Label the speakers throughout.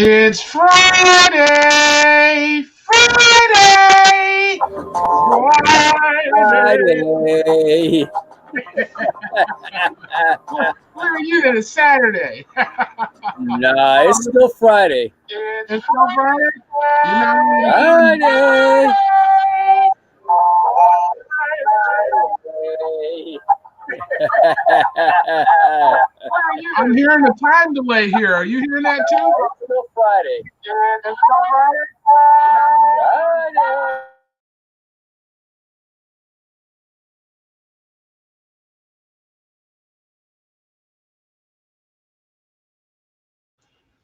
Speaker 1: It's Friday, Friday, Friday.
Speaker 2: Friday.
Speaker 1: Where are you that it's Saturday?
Speaker 2: Nah, it's still Friday.
Speaker 1: It's still Friday? You're not
Speaker 2: Friday.
Speaker 1: I'm hearing the time delay here. Are you hearing that too?
Speaker 2: It's still Friday.
Speaker 1: It's still Friday?
Speaker 2: Friday.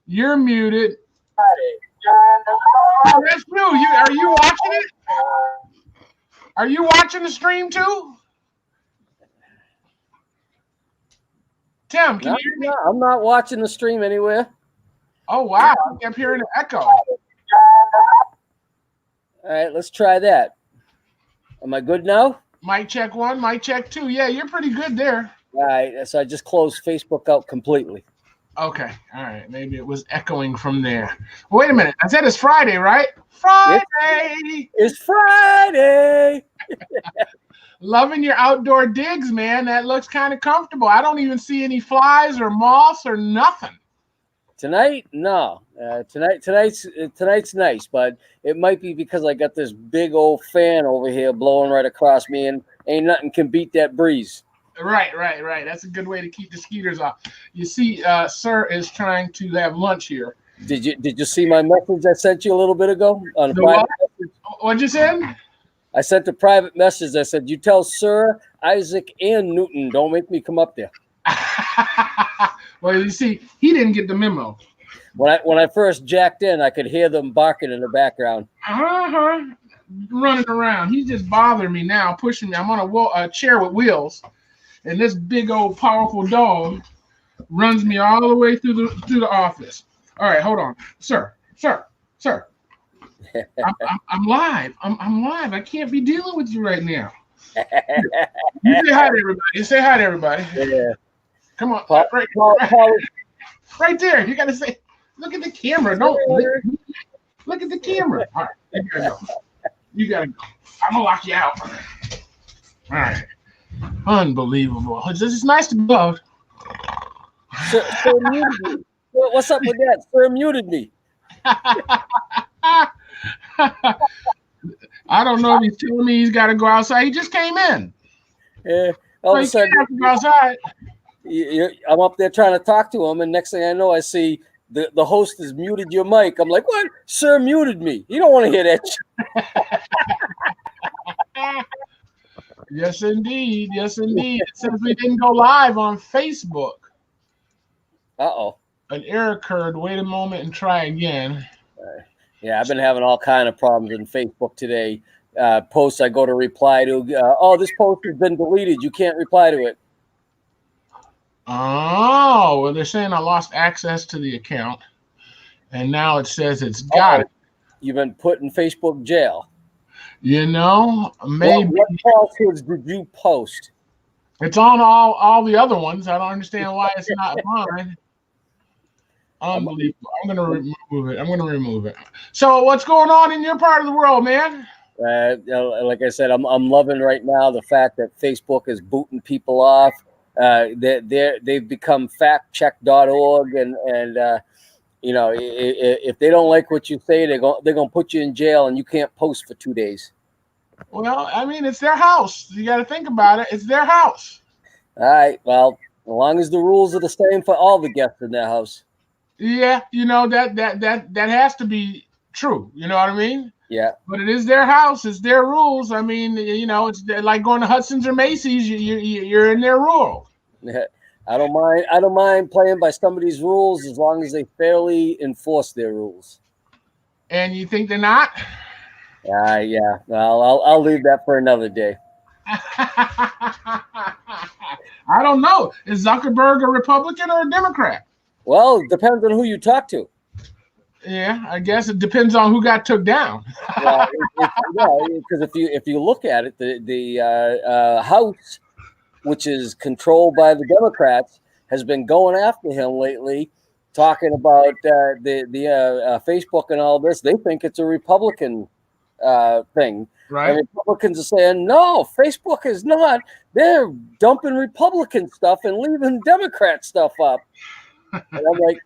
Speaker 1: You're muted.
Speaker 2: Friday.
Speaker 1: Oh, that's you. Are you watching it? Are you watching the stream too? Tim, can you hear me?
Speaker 2: I'm not watching the stream anywhere.
Speaker 1: Oh, wow. I'm hearing an echo.
Speaker 2: All right, let's try that. Am I good now?
Speaker 1: Mic check 1, mic check 2. Yeah, you're pretty good there.
Speaker 2: All right, so I just closed Facebook out completely.
Speaker 1: Okay, all right. Maybe it was echoing from there. Wait a minute. I said it's Friday, right? Friday.
Speaker 2: It's Friday.
Speaker 1: Loving your outdoor digs, man. That looks kind of comfortable. I don't even see any flies or moths or nothing.
Speaker 2: Tonight, no. Tonight's nice, but it might be because I got this big old fan over here blowing right across me, and ain't nothing can beat that breeze.
Speaker 1: Right. That's a good way to keep the skeeters off. You see, Sir is trying to have lunch here.
Speaker 2: Did you see my message I sent you a little bit ago on a private message?
Speaker 1: What'd you say?
Speaker 2: I sent a private message. I said, you tell Sir, Isaac, and Newton, don't make me come up there.
Speaker 1: Well, you see, he didn't get the memo.
Speaker 2: When I first jacked in, I could hear them barking in the background.
Speaker 1: Running around. He's just bothering me now, pushing me. I'm on a chair with wheels, and this big old powerful dog runs me all the way through the office. All right, hold on, sir. I'm live. I'm live. I can't be dealing with you right now. You say hi to everybody. Say hi to everybody.
Speaker 2: Yeah.
Speaker 1: Come on.
Speaker 2: Paul,
Speaker 1: right there. You got to say, look at the camera. Don't look at the camera. All right. You got to go. I'm going to lock you out. All right. Unbelievable. This is nice to be loved.
Speaker 2: Sir muted me. What's up with that? Sir muted me.
Speaker 1: I don't know if he's telling me he's got to go outside. He just came in.
Speaker 2: Yeah. All of a sudden,
Speaker 1: have to go outside.
Speaker 2: I'm up there trying to talk to him, and next thing I know, I see the host has muted your mic. I'm like, what? Sir muted me. You don't want to hear that shit.
Speaker 1: Yes, indeed. It says we didn't go live on Facebook.
Speaker 2: Uh-oh.
Speaker 1: An error occurred. Wait a moment and try again.
Speaker 2: Yeah, I've been having all kind of problems in Facebook today. Posts I go to reply to. This post has been deleted. You can't reply to it.
Speaker 1: Oh, well, they're saying I lost access to the account, and now it says it's got it.
Speaker 2: You've been put in Facebook jail.
Speaker 1: You know, maybe.
Speaker 2: What falsehoods did you post?
Speaker 1: It's on all the other ones. I don't understand why it's not mine. Unbelievable. I'm going to remove it. So what's going on in your part of the world, man?
Speaker 2: Like I said, I'm loving right now the fact that Facebook is booting people off. They've become factcheck.org, and if they don't like what you say, they're gonna put you in jail, and you can't post for 2 days.
Speaker 1: Well, I mean, it's their house. You got to think about it. It's their house.
Speaker 2: All right. Well, as long as the rules are the same for all the guests in their house.
Speaker 1: Yeah, that has to be true. You know what I mean?
Speaker 2: Yeah.
Speaker 1: But it is their house. It's their rules. I mean, it's like going to Hudson's or Macy's. You're in their rule.
Speaker 2: Yeah. I don't mind playing by somebody's rules as long as they fairly enforce their rules.
Speaker 1: And you think they're not?
Speaker 2: Yeah. Well, I'll leave that for another day.
Speaker 1: I don't know. Is Zuckerberg a Republican or a Democrat?
Speaker 2: Well, it depends on who you talk to.
Speaker 1: Yeah, I guess it depends on who got took down.
Speaker 2: Because if you look at it, the House, which is controlled by the Democrats, has been going after him lately talking about the Facebook and all this. They think it's a Republican thing.
Speaker 1: Right.
Speaker 2: And Republicans are saying, no, Facebook is not. They're dumping Republican stuff and leaving Democrat stuff up. And I'm like,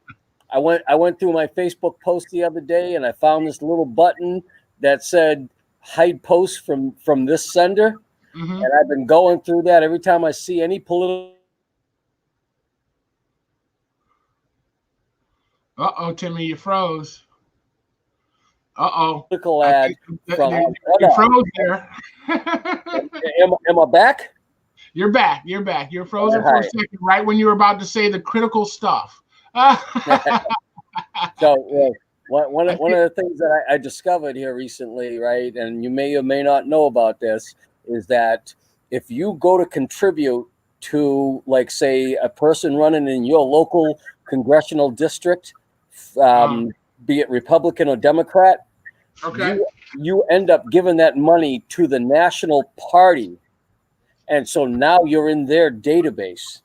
Speaker 2: I went through my Facebook post the other day and I found this little button that said hide posts from this sender.
Speaker 1: Mm-hmm.
Speaker 2: And I've been going through that every time I see any political.
Speaker 1: Uh-oh, Timmy, you froze. Uh-oh.
Speaker 2: Political ad from
Speaker 1: you froze there.
Speaker 2: am I back?
Speaker 1: You're back. You're back. You're frozen for a second, right when you were about to say the critical stuff.
Speaker 2: So one of the things that I discovered here recently, right, and you may or may not know about this, is that if you go to contribute to, like, say, a person running in your local congressional district, be it Republican or Democrat,
Speaker 1: okay,
Speaker 2: you end up giving that money to the national party. And so now you're in their database.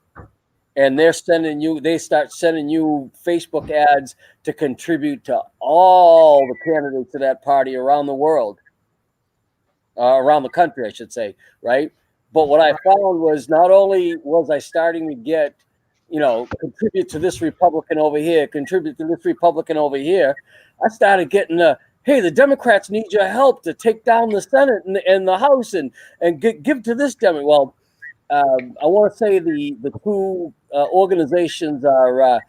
Speaker 2: And they start sending you Facebook ads to contribute to all the candidates of that party around the world, around the country, I should say, right? But what I found was not only was I starting to get, contribute to this Republican over here, contribute to this Republican over here, I started getting hey, the Democrats need your help to take down the Senate and the House and give to this Democrat. Well, I want to say the two organizations are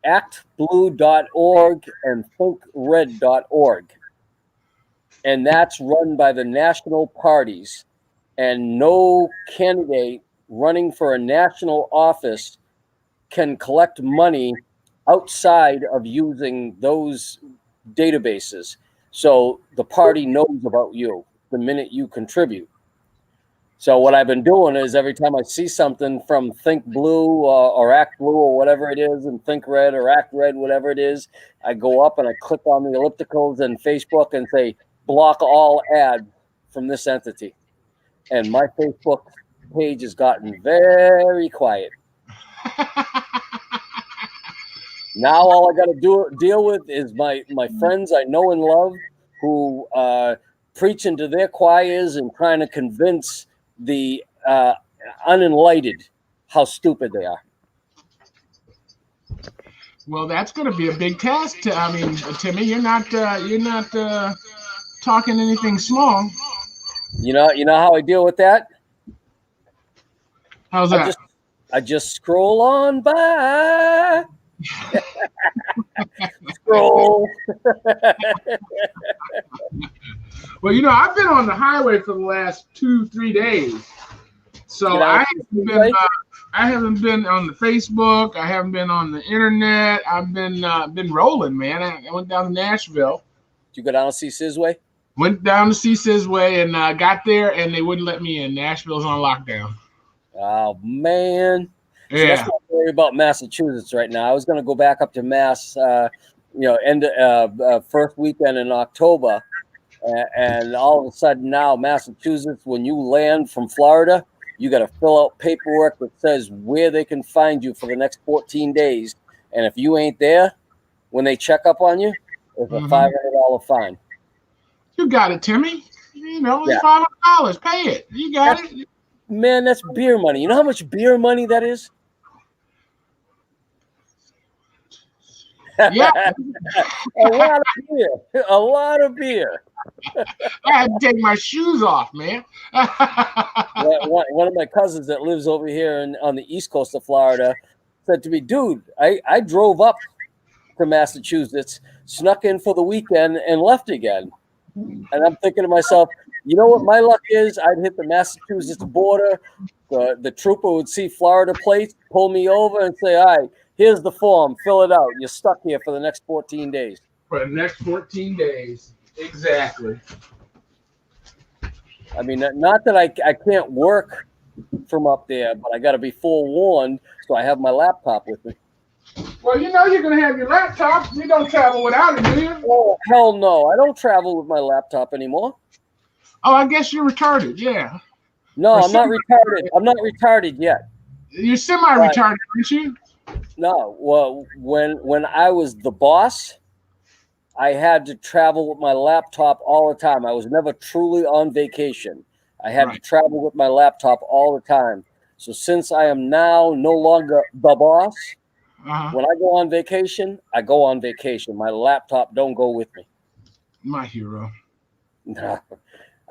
Speaker 2: actblue.org and thinkred.org. And that's run by the national parties. And no candidate running for a national office can collect money outside of using those databases. So the party knows about you the minute you contribute. So what I've been doing is every time I see something from Think Blue or Act Blue or whatever it is, and Think Red or Act Red, whatever it is, I go up and I click on the ellipticals in Facebook and say, block all ads from this entity. And my Facebook page has gotten very quiet. Now all I got to deal with is my friends I know and love who preach into their choirs and trying to convince the unenlightened how stupid they are.
Speaker 1: Well, that's going to be a big task. Timmy, you're not talking anything small.
Speaker 2: You know how I deal with that?
Speaker 1: How's that?
Speaker 2: I just scroll on by. Scroll.
Speaker 1: Well, I've been on the highway for the last 2-3 days, so I haven't been on the Facebook. I haven't been on the internet. I've been rolling, man. I went down to Nashville.
Speaker 2: Did you go down to see Sizway?
Speaker 1: Went down to see Sizway and got there, and they wouldn't let me in. Nashville's on lockdown.
Speaker 2: Oh man.
Speaker 1: Yeah.
Speaker 2: So that's what I worry about Massachusetts right now. I was going to go back up to Mass, first weekend in October, and all of a sudden now Massachusetts, when you land from Florida, you got to fill out paperwork that says where they can find you for the next 14 days, and if you ain't there when they check up on you, it's a $500 fine.
Speaker 1: You got it, Timmy. It's $500. Pay it. You got it.
Speaker 2: Man, that's beer money. You know how much beer money that is?
Speaker 1: Yeah.
Speaker 2: A lot of beer.
Speaker 1: I had to take my shoes off, man.
Speaker 2: One of my cousins that lives over here on the east coast of Florida said to me, dude, I drove up to Massachusetts, snuck in for the weekend, and left again. And I'm thinking to myself, you know what my luck is? I'd hit the Massachusetts border. The trooper would see Florida plates, pull me over and say, all right, here's the form. Fill it out. You're stuck here for the next 14 days.
Speaker 1: For the next 14 days. Exactly.
Speaker 2: I mean, not that I can't work from up there, but I got to be forewarned, so I have my laptop with me.
Speaker 1: Well, you're going to have your laptop. You don't travel without it, do you?
Speaker 2: Oh, hell no. I don't travel with my laptop anymore.
Speaker 1: Oh, I guess you're retarded, yeah.
Speaker 2: No, I'm not retarded. I'm not retarded yet.
Speaker 1: You're semi-retarded, aren't you?
Speaker 2: No, well, when I was the boss, I had to travel with my laptop all the time. I was never truly on vacation. I had to
Speaker 1: Right.
Speaker 2: travel with my laptop all the time. So since I am now no longer the boss,
Speaker 1: Uh-huh.
Speaker 2: when I go on vacation, I go on vacation. My laptop don't go with me.
Speaker 1: My hero.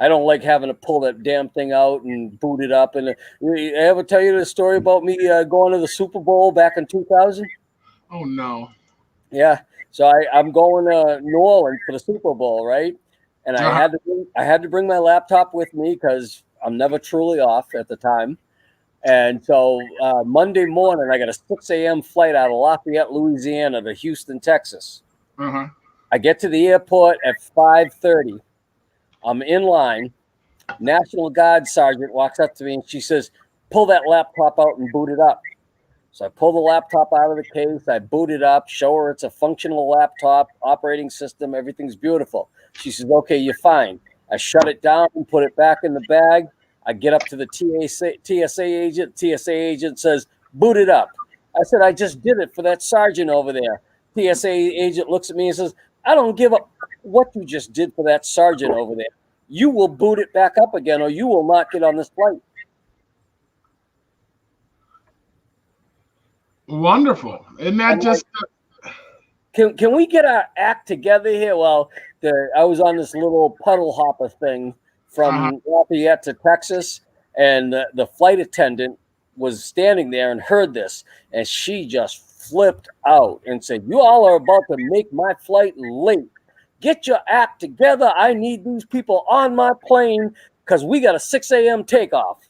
Speaker 2: I don't like having to pull that damn thing out and boot it up. And I ever tell you the story about me going to the Super Bowl back in 2000?
Speaker 1: Oh no.
Speaker 2: Yeah. So I'm going to New Orleans for the Super Bowl, right? And
Speaker 1: Uh-huh.
Speaker 2: I had to bring my laptop with me because I'm never truly off at the time. And so Monday morning, I got a 6 a.m. flight out of Lafayette, Louisiana to Houston, Texas.
Speaker 1: Uh-huh.
Speaker 2: I get to the airport at 5:30. I'm in line. National Guard sergeant walks up to me and she says, "Pull that laptop out and boot it up." So I pull the laptop out of the case, I boot it up, show her it's a functional laptop, operating system, everything's beautiful. She says, "Okay, you're fine." I shut it down and put it back in the bag. I get up to the TSA agent. TSA agent says, "Boot it up." I said, "I just did it for that sergeant over there." TSA agent looks at me and says, "I don't give a what you just did for that sergeant over there. You will boot it back up again or you will not get on this flight."
Speaker 1: Wonderful. Isn't that
Speaker 2: I'm like,
Speaker 1: just
Speaker 2: can we get our act together here? Well, I was on this little puddle hopper thing
Speaker 1: uh-huh.
Speaker 2: from Lafayette to Texas, and the flight attendant was standing there and heard this, and she just flipped out and said, "You all are about to make my flight late. Get your act together. I need these people on my plane because we got a 6 a.m. takeoff."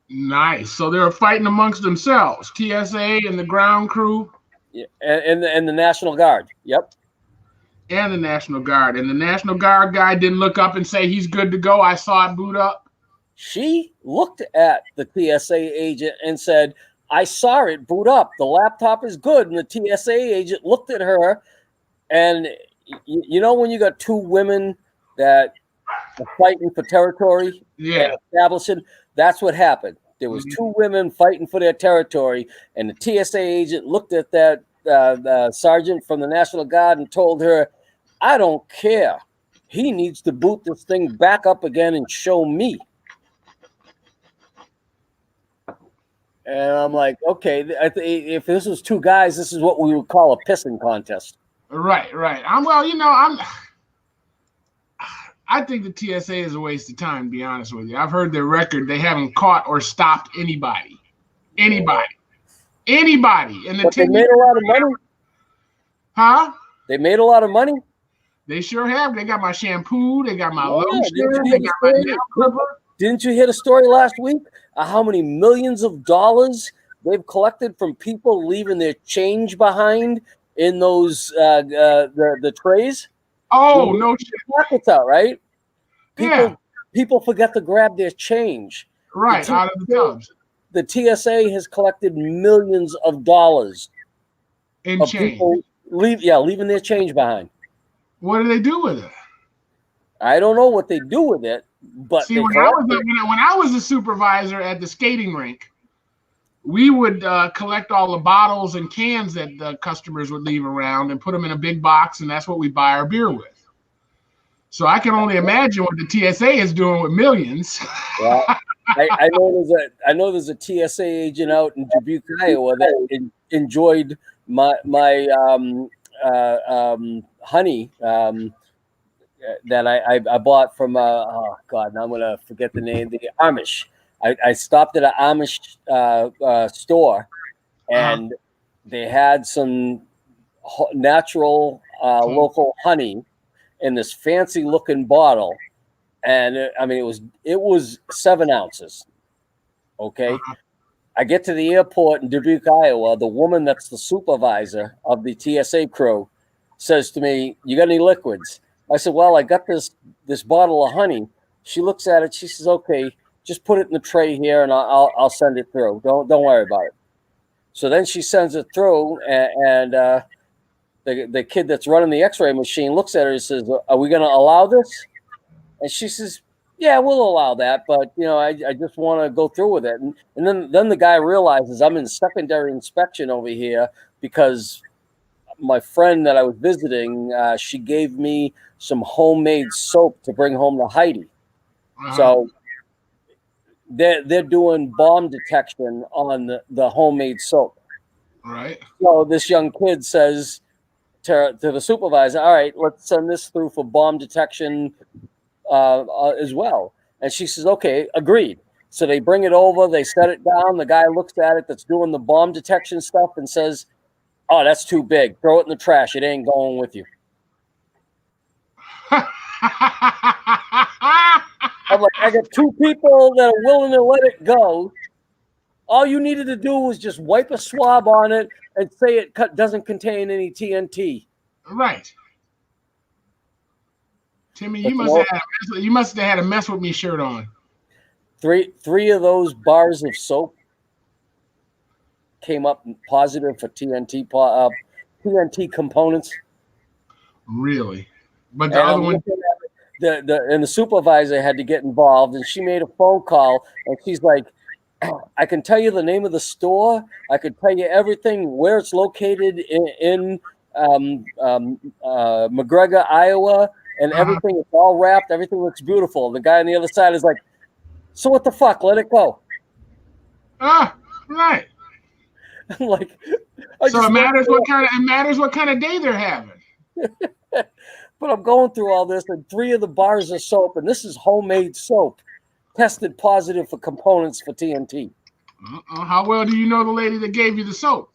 Speaker 1: Nice. So they were fighting amongst themselves, TSA and the ground crew
Speaker 2: Yeah, and the National Guard. Yep.
Speaker 1: and the National Guard. And the National Guard guy didn't look up and say he's good to go. I saw it boot up.
Speaker 2: She looked at the TSA agent and said, "I saw it boot up. The laptop is good." And the TSA agent looked at her, and you know when you got two women that are fighting for territory and
Speaker 1: Yeah.
Speaker 2: establishing, that's what happened. There was
Speaker 1: Mhm.
Speaker 2: two women fighting for their territory, and the TSA agent looked at that the sergeant from the National Guard and told her, "I don't care. He needs to boot this thing back up again and show me." And I'm like, okay, if this was two guys, this is what we would call a pissing contest.
Speaker 1: Right, right. I think the TSA is a waste of time, to be honest with you. I've heard their record. They haven't caught or stopped anybody.
Speaker 2: Yeah.
Speaker 1: Anybody. Anybody. In the
Speaker 2: But they
Speaker 1: 10 years.
Speaker 2: made a lot of money.
Speaker 1: Huh?
Speaker 2: They made a lot of money.
Speaker 1: They sure have. They got my shampoo. They got my
Speaker 2: Yeah.
Speaker 1: lotion.
Speaker 2: Didn't you
Speaker 1: They
Speaker 2: hear the
Speaker 1: got my
Speaker 2: story?
Speaker 1: nail clipper.
Speaker 2: Didn't you hear the story last week? How many millions of dollars they've collected from people leaving their change behind in those the trays?
Speaker 1: Oh,
Speaker 2: The
Speaker 1: no shit.
Speaker 2: pockets out, right?
Speaker 1: Yeah.
Speaker 2: People forget to grab their change. The
Speaker 1: Right. Out of the
Speaker 2: TSA,
Speaker 1: tubs.
Speaker 2: the TSA has collected millions of dollars
Speaker 1: In
Speaker 2: of
Speaker 1: change.
Speaker 2: people leaving their change behind.
Speaker 1: What do they do with it?
Speaker 2: I don't know what they do with it, but
Speaker 1: See,
Speaker 2: they
Speaker 1: when I
Speaker 2: collect
Speaker 1: was
Speaker 2: it.
Speaker 1: when I was a supervisor at the skating rink, we would collect all the bottles and cans that the customers would leave around and put them in a big box, and that's what we buy our beer with. So I can only imagine what the TSA is doing with millions.
Speaker 2: Yeah, I know there's a TSA agent out in Dubuque, Iowa that enjoyed my honey that I bought from oh god, now I'm gonna forget the name, the Amish. I stopped at an Amish store,
Speaker 1: Uh-huh.
Speaker 2: and they had some natural local honey in this fancy looking bottle, and I mean it was 7 ounces. Okay,
Speaker 1: Uh-huh.
Speaker 2: I get to the airport in Dubuque, Iowa. The woman that's the supervisor of the TSA crew says to me, "You got any liquids?" I said, "Well, I got this bottle of honey." She looks at it. She says, "Okay, just put it in the tray here, and I'll send it through. Don't worry about it." So then she sends it through, and the kid that's running the X-ray machine looks at her and says, "Are we going to allow this?" And she says, Yeah, we'll allow that, but I just want to go through with it, and then the guy realizes I'm in secondary inspection over here because my friend that I was visiting, she gave me some homemade soap to bring home to Heidi.
Speaker 1: Uh-huh.
Speaker 2: So they're doing bomb detection on the homemade soap.
Speaker 1: Right.
Speaker 2: So this young kid says to the supervisor, "All right, let's send this through for bomb detection as well." And she says, "Okay, agreed." So they bring it over, they set it down. The guy looks at it that's doing the bomb detection stuff and says, "Oh, that's too big. Throw it in the trash. It ain't going with you." I'm like, I got two people that are willing to let it go. All you needed to do was just wipe a swab on it and say it doesn't contain any TNT.
Speaker 1: Right. Timmy,
Speaker 2: But
Speaker 1: you must have had a mess with me shirt on.
Speaker 2: three of those bars of soap came up positive for TNT components.
Speaker 1: Really? But the
Speaker 2: And
Speaker 1: other
Speaker 2: I'm
Speaker 1: one,
Speaker 2: looking at the supervisor had to get involved, and she made a phone call, and she's like, "I can tell you the name of the store. I could tell you everything, where it's located in McGregor, Iowa, and everything. It's all wrapped. Everything looks beautiful." The guy on the other side is like, "So what the fuck? Let it go."
Speaker 1: right.
Speaker 2: I'm like,
Speaker 1: So it matters what kind of day they're having.
Speaker 2: but I'm going through all this, and three of the bars of soap, and this is homemade soap, tested positive for components for TNT.
Speaker 1: How well do you know the lady that gave you the soap?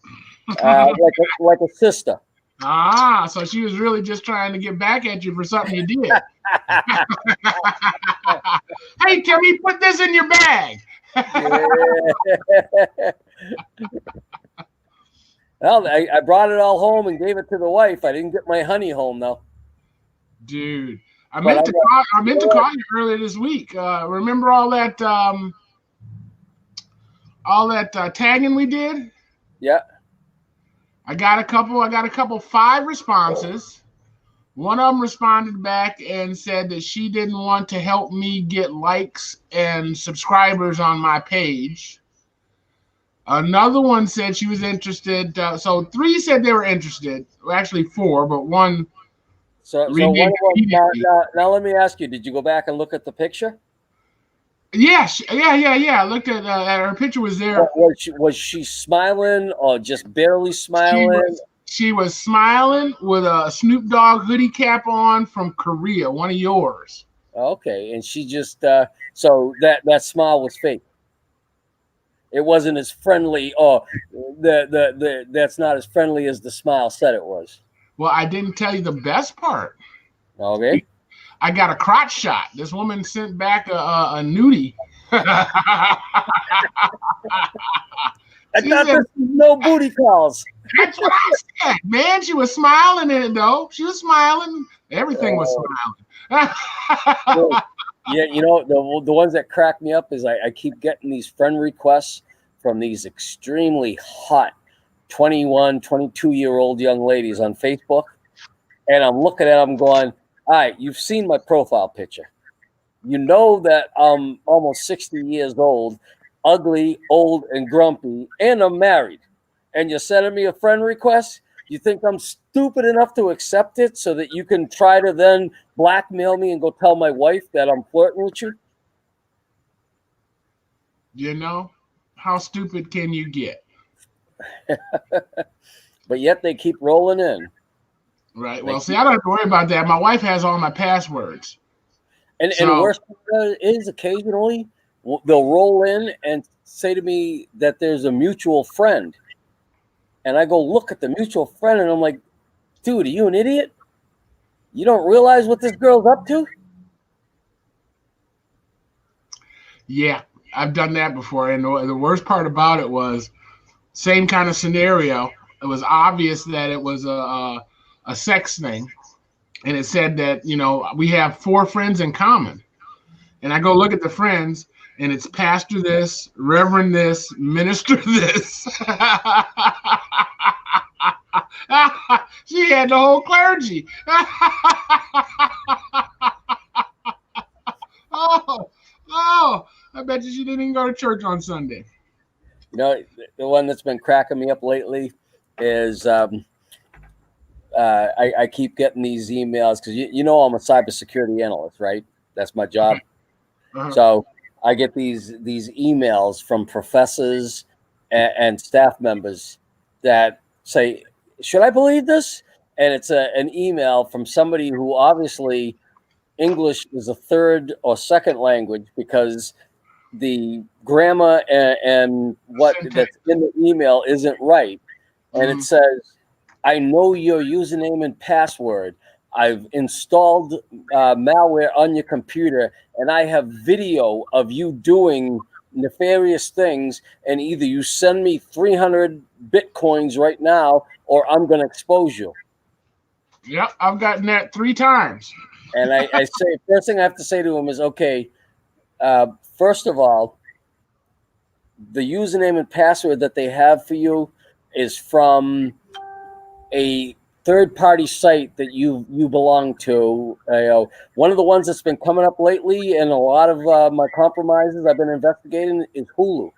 Speaker 2: Like a sister.
Speaker 1: So she was really just trying to get back at you for something you did. Hey, Timmy, put this in your bag.
Speaker 2: Well, I brought it all home and gave it to the wife. I didn't get my honey home though.
Speaker 1: Dude, I meant to call you earlier this week. Remember all that tagging we did?
Speaker 2: Yeah.
Speaker 1: I got a couple 5 responses. One of them responded back and said that she didn't want to help me get likes and subscribers on my page. Another one said she was interested. So 3 said they were interested. Well, actually 4, but one.
Speaker 2: So one of them, now let me ask you: did you go back and look at the picture?
Speaker 1: Yeah. I looked at her picture was there.
Speaker 2: Was she smiling or just barely smiling?
Speaker 1: She was smiling with a Snoop Dogg hoodie cap on from Korea, one of yours.
Speaker 2: Okay, and she just so that smile was fake. It wasn't as friendly, or that's not as friendly as the smile said it was.
Speaker 1: Well, I didn't tell you the best part.
Speaker 2: Okay.
Speaker 1: I got a crotch shot. This woman sent back a nudie.
Speaker 2: I thought this was no booty calls.
Speaker 1: That's what I said, man. She was smiling in it, though. She was smiling. Everything was smiling.
Speaker 2: Yeah, the ones that crack me up is I keep getting these friend requests from these extremely hot 21, 22-year-old young ladies on Facebook. And I'm looking at them going, all right, you've seen my profile picture. You know that I'm almost 60 years old, ugly, old, and grumpy, and I'm married. And you're sending me a friend request? You think I'm stupid enough to accept it so that you can try to then blackmail me and go tell my wife that I'm flirting with you?
Speaker 1: You know, how stupid can you get?
Speaker 2: But yet they keep rolling in.
Speaker 1: Right. Well, see, I don't have to worry about that. My wife has all my passwords.
Speaker 2: And the worst part is occasionally they'll roll in and say to me that there's a mutual friend. And I go look at the mutual friend and I'm like, dude, are you an idiot? You don't realize what this girl's up to?
Speaker 1: Yeah, I've done that before. And the worst part about it was same kind of scenario. It was obvious that it was a sex thing. And it said that, we have 4 friends in common. And I go look at the friends, and it's pastor this, reverend this, minister this. She had the whole clergy. Oh, I bet you she didn't even go to church on Sunday.
Speaker 2: You know, the one that's been cracking me up lately is I keep getting these emails because you know I'm a cybersecurity analyst, right? That's my job.
Speaker 1: Uh-huh.
Speaker 2: So I get these emails from professors and staff members that say, "Should I believe this?" And it's an email from somebody who obviously English is a third or second language because the grammar and what
Speaker 1: Syntax.
Speaker 2: that's in the email isn't right. And it
Speaker 1: Mhm.
Speaker 2: says, I know your username and password. I've installed malware on your computer, and I have video of you doing nefarious things. And either you send me 300 bitcoins right now, or I'm going to expose you.
Speaker 1: Yep, I've gotten that 3 times.
Speaker 2: And I say, first thing I have to say to him is, okay, first of all, the username and password that they have for you is from a third party site that you belong to. One of the ones that's been coming up lately and a lot of my compromises I've been investigating is Hulu.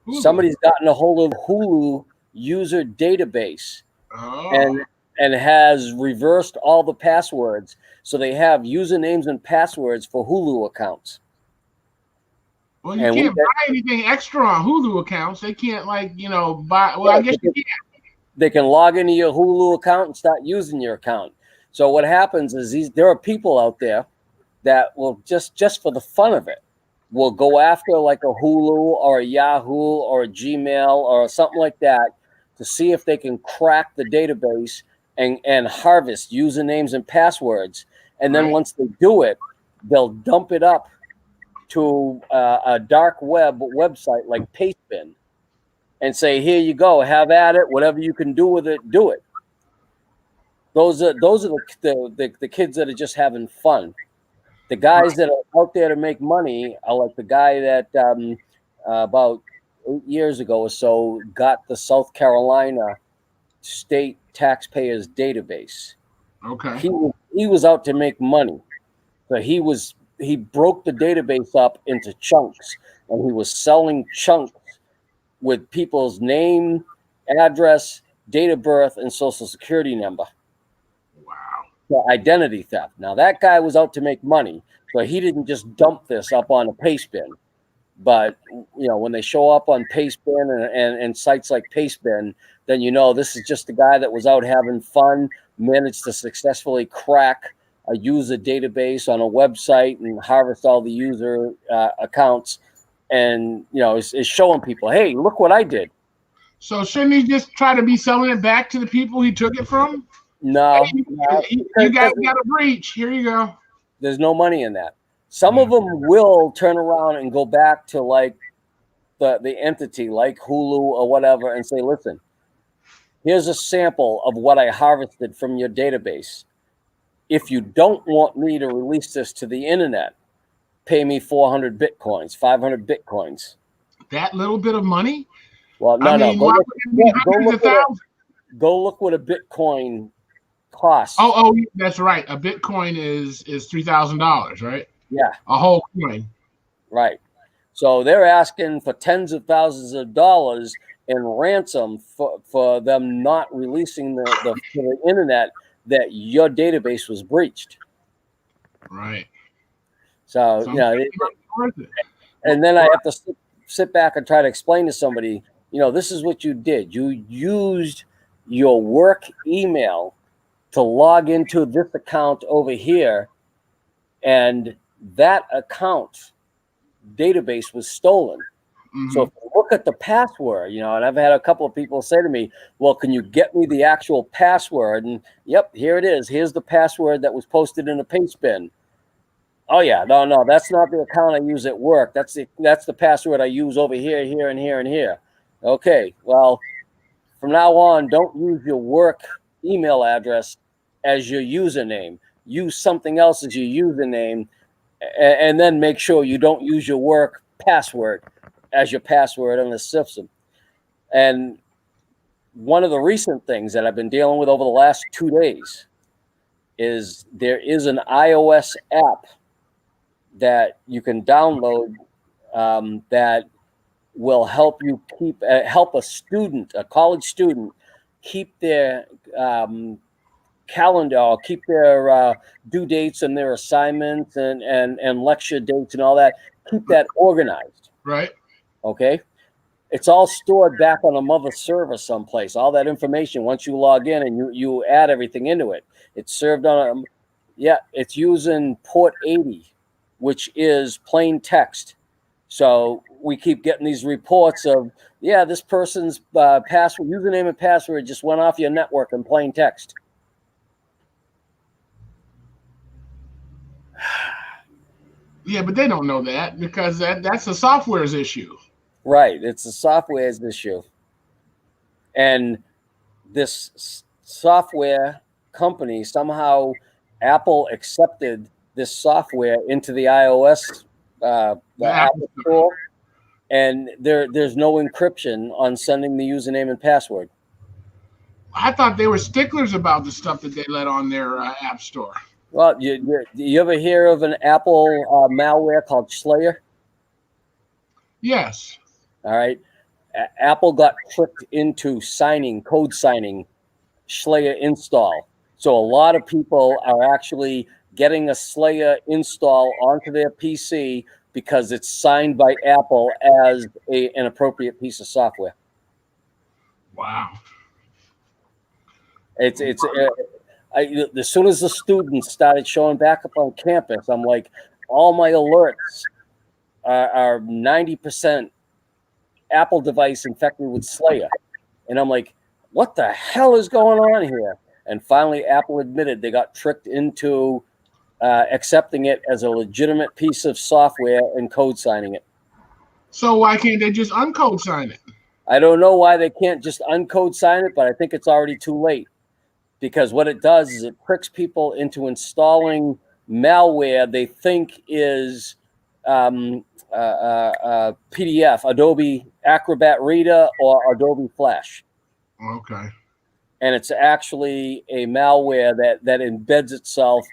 Speaker 1: Hulu.
Speaker 2: Somebody's gotten a hold of Hulu user database
Speaker 1: Oh.
Speaker 2: and has reversed all the passwords, so they have usernames and passwords for Hulu accounts.
Speaker 1: Well, you
Speaker 2: And we
Speaker 1: can't buy anything extra on Hulu accounts. They can't, like, buy. Well, I guess you can.
Speaker 2: they can log into your Hulu account and start using your account. So what happens is there are people out there that will just for the fun of it will go after like a Hulu or a Yahoo or a Gmail or something like that to see if they can crack the database and harvest usernames and passwords. And then
Speaker 1: Right.
Speaker 2: once they do it, they'll dump it up to a dark website like Pastebin and say, here you go, have at it, whatever you can do with it, do it. Those are the kids that are just having fun. The guys that are out there to make money are like the guy that about 8 years ago or so got the South Carolina state taxpayers database.
Speaker 1: Okay.
Speaker 2: He was out to make money. So he broke the database up into chunks and he was selling chunks with people's name, address, date of birth, and social security number.
Speaker 1: Wow.
Speaker 2: So identity theft. Now that guy was out to make money, so he didn't just dump this up on a Pastebin. But when they show up on Pastebin and sites like Pastebin, then this is just a guy that was out having fun, managed to successfully crack a user database on a website and harvest all the user accounts, and is showing people, hey, look what I did.
Speaker 1: So shouldn't he just try to be selling it back to the people he took it from?
Speaker 2: No,
Speaker 1: Hey,
Speaker 2: no,
Speaker 1: you guys got a breach. Here you go.
Speaker 2: there's no money in that. Some of them will turn around and go back to like the entity like Hulu or whatever and say, listen, here's a sample of what I harvested from your database. If you don't want me to release this to the internet, pay me 400 bitcoins, 500 bitcoins.
Speaker 1: That little bit of money?
Speaker 2: Well,
Speaker 1: I
Speaker 2: no.
Speaker 1: mean, why would it be hundreds of thousands?
Speaker 2: Go look what a bitcoin costs.
Speaker 1: Oh, that's right. A Bitcoin is $3,000, right?
Speaker 2: Yeah.
Speaker 1: A whole coin.
Speaker 2: Right. So they're asking for tens of thousands of dollars in ransom for them not releasing to the internet that your database was breached.
Speaker 1: Right.
Speaker 2: So, and then I have to sit back and try to explain to somebody, this is what you did. You used your work email to log into this account over here, and that account database was stolen.
Speaker 1: Mm-hmm.
Speaker 2: So if you look at the password, and I've had a couple of people say to me, well, can you get me the actual password? And yep, here it is. Here's the password that was posted in a Pastebin. Oh yeah, no, that's not the account I use at work. That's the password I use over here, here, and here, and here. Okay, well, from now on, don't use your work email address as your username. Use something else as your username, and then make sure you don't use your work password as your password on the system. And one of the recent things that I've been dealing with over the last 2 days is there is an iOS app that you can download that will help you help a college student, keep their calendar, or keep their due dates and their assignments and lecture dates and all that. Keep that organized.
Speaker 1: Right.
Speaker 2: Okay. It's all stored back on a mother server someplace. All that information, once you log in and you add everything into it, it's served on it's using port 80, which is plain text. So we keep getting these reports of, this person's password, username and password just went off your network in plain text.
Speaker 1: Yeah, but they don't know that because that's the software's issue.
Speaker 2: Right. It's the software's issue. And this software company, somehow Apple accepted this software into the iOS, the Apple Store, and there's no encryption on sending the username and password.
Speaker 1: I thought they were sticklers about the stuff that they let on their app store.
Speaker 2: Well, you ever hear of an Apple malware called Slayer?
Speaker 1: Yes.
Speaker 2: All right. Apple got tricked into code signing Slayer install. So a lot of people are actually getting a Slayer install onto their PC because it's signed by Apple as an appropriate piece of software.
Speaker 1: Wow.
Speaker 2: It's as soon as the students started showing back up on campus, I'm like, all my alerts are 90% Apple device infected with Slayer. And I'm like, what the hell is going on here? And finally, Apple admitted they got tricked into accepting it as a legitimate piece of software and code signing it.
Speaker 1: So why can't they just uncode sign it?
Speaker 2: I don't know why they can't just uncode sign it, but I think it's already too late. Because what it does is it tricks people into installing malware they think is PDF, Adobe Acrobat Reader, or Adobe Flash.
Speaker 1: Okay.
Speaker 2: And it's actually a malware that embeds itself.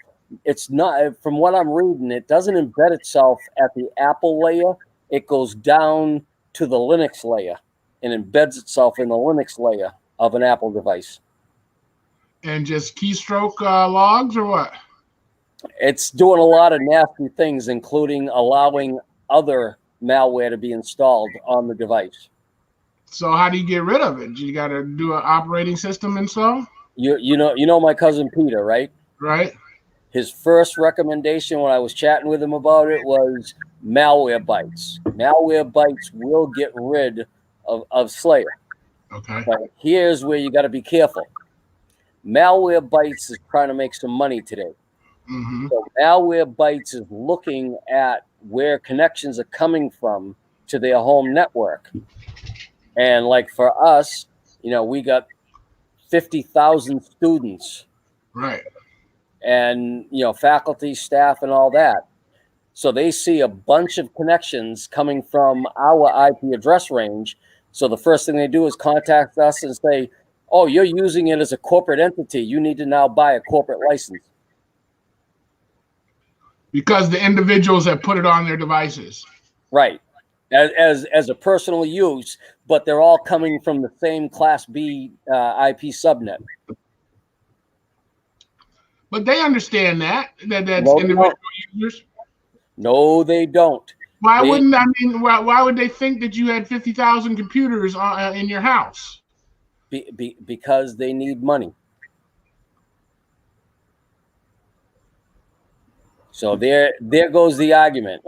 Speaker 2: It's not, from what I'm reading, it doesn't embed itself at the Apple layer. It goes down to the Linux layer and embeds itself in the Linux layer of an Apple device.
Speaker 1: And just keystroke logs or what?
Speaker 2: It's doing a lot of nasty things, including allowing other malware to be installed on the device.
Speaker 1: So how do you get rid of it? You got to do an operating system install?
Speaker 2: You know my cousin Peter, right?
Speaker 1: Right.
Speaker 2: His first recommendation when I was chatting with him about it was Malwarebytes. Malwarebytes will get rid of Slayer.
Speaker 1: Okay.
Speaker 2: But here's where you got to be careful. Malwarebytes is trying to make some money today.
Speaker 1: Mm-hmm.
Speaker 2: So Malwarebytes is looking at where connections are coming from to their home network. And like for us, we got 50,000 students.
Speaker 1: Right.
Speaker 2: And, faculty, staff, and all that. So they see a bunch of connections coming from our IP address range. So the first thing they do is contact us and say, oh, you're using it as a corporate entity. You need to now buy a corporate license.
Speaker 1: Because the individuals have put it on their devices.
Speaker 2: Right. As a personal use, but they're all coming from the same Class B IP subnet.
Speaker 1: But they understand that's
Speaker 2: No,
Speaker 1: individual users.
Speaker 2: No, they don't.
Speaker 1: Why would they think that you had 50,000 computers in your house?
Speaker 2: Because they need money. So there goes the argument.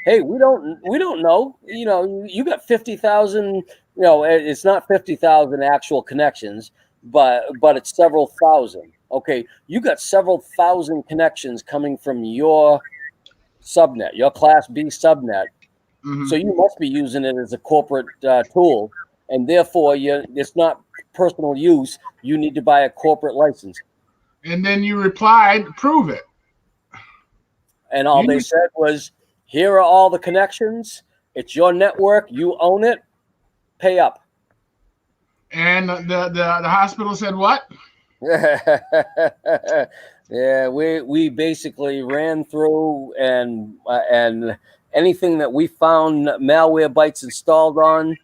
Speaker 2: Hey, we don't know. You got 50,000. It's not 50,000 actual connections, but it's several thousand. Okay, you got several thousand connections coming from your subnet, your Class B subnet.
Speaker 1: Mm-hmm.
Speaker 2: So you must be using it as a corporate tool, and therefore it's not personal use. You need to buy a corporate license.
Speaker 1: And then you replied, prove it.
Speaker 2: And all they said was, here are all the connections. It's your network. You own it. Pay up.
Speaker 1: And the hospital said what?
Speaker 2: Yeah, we basically ran through and anything that we found malware bytes installed on,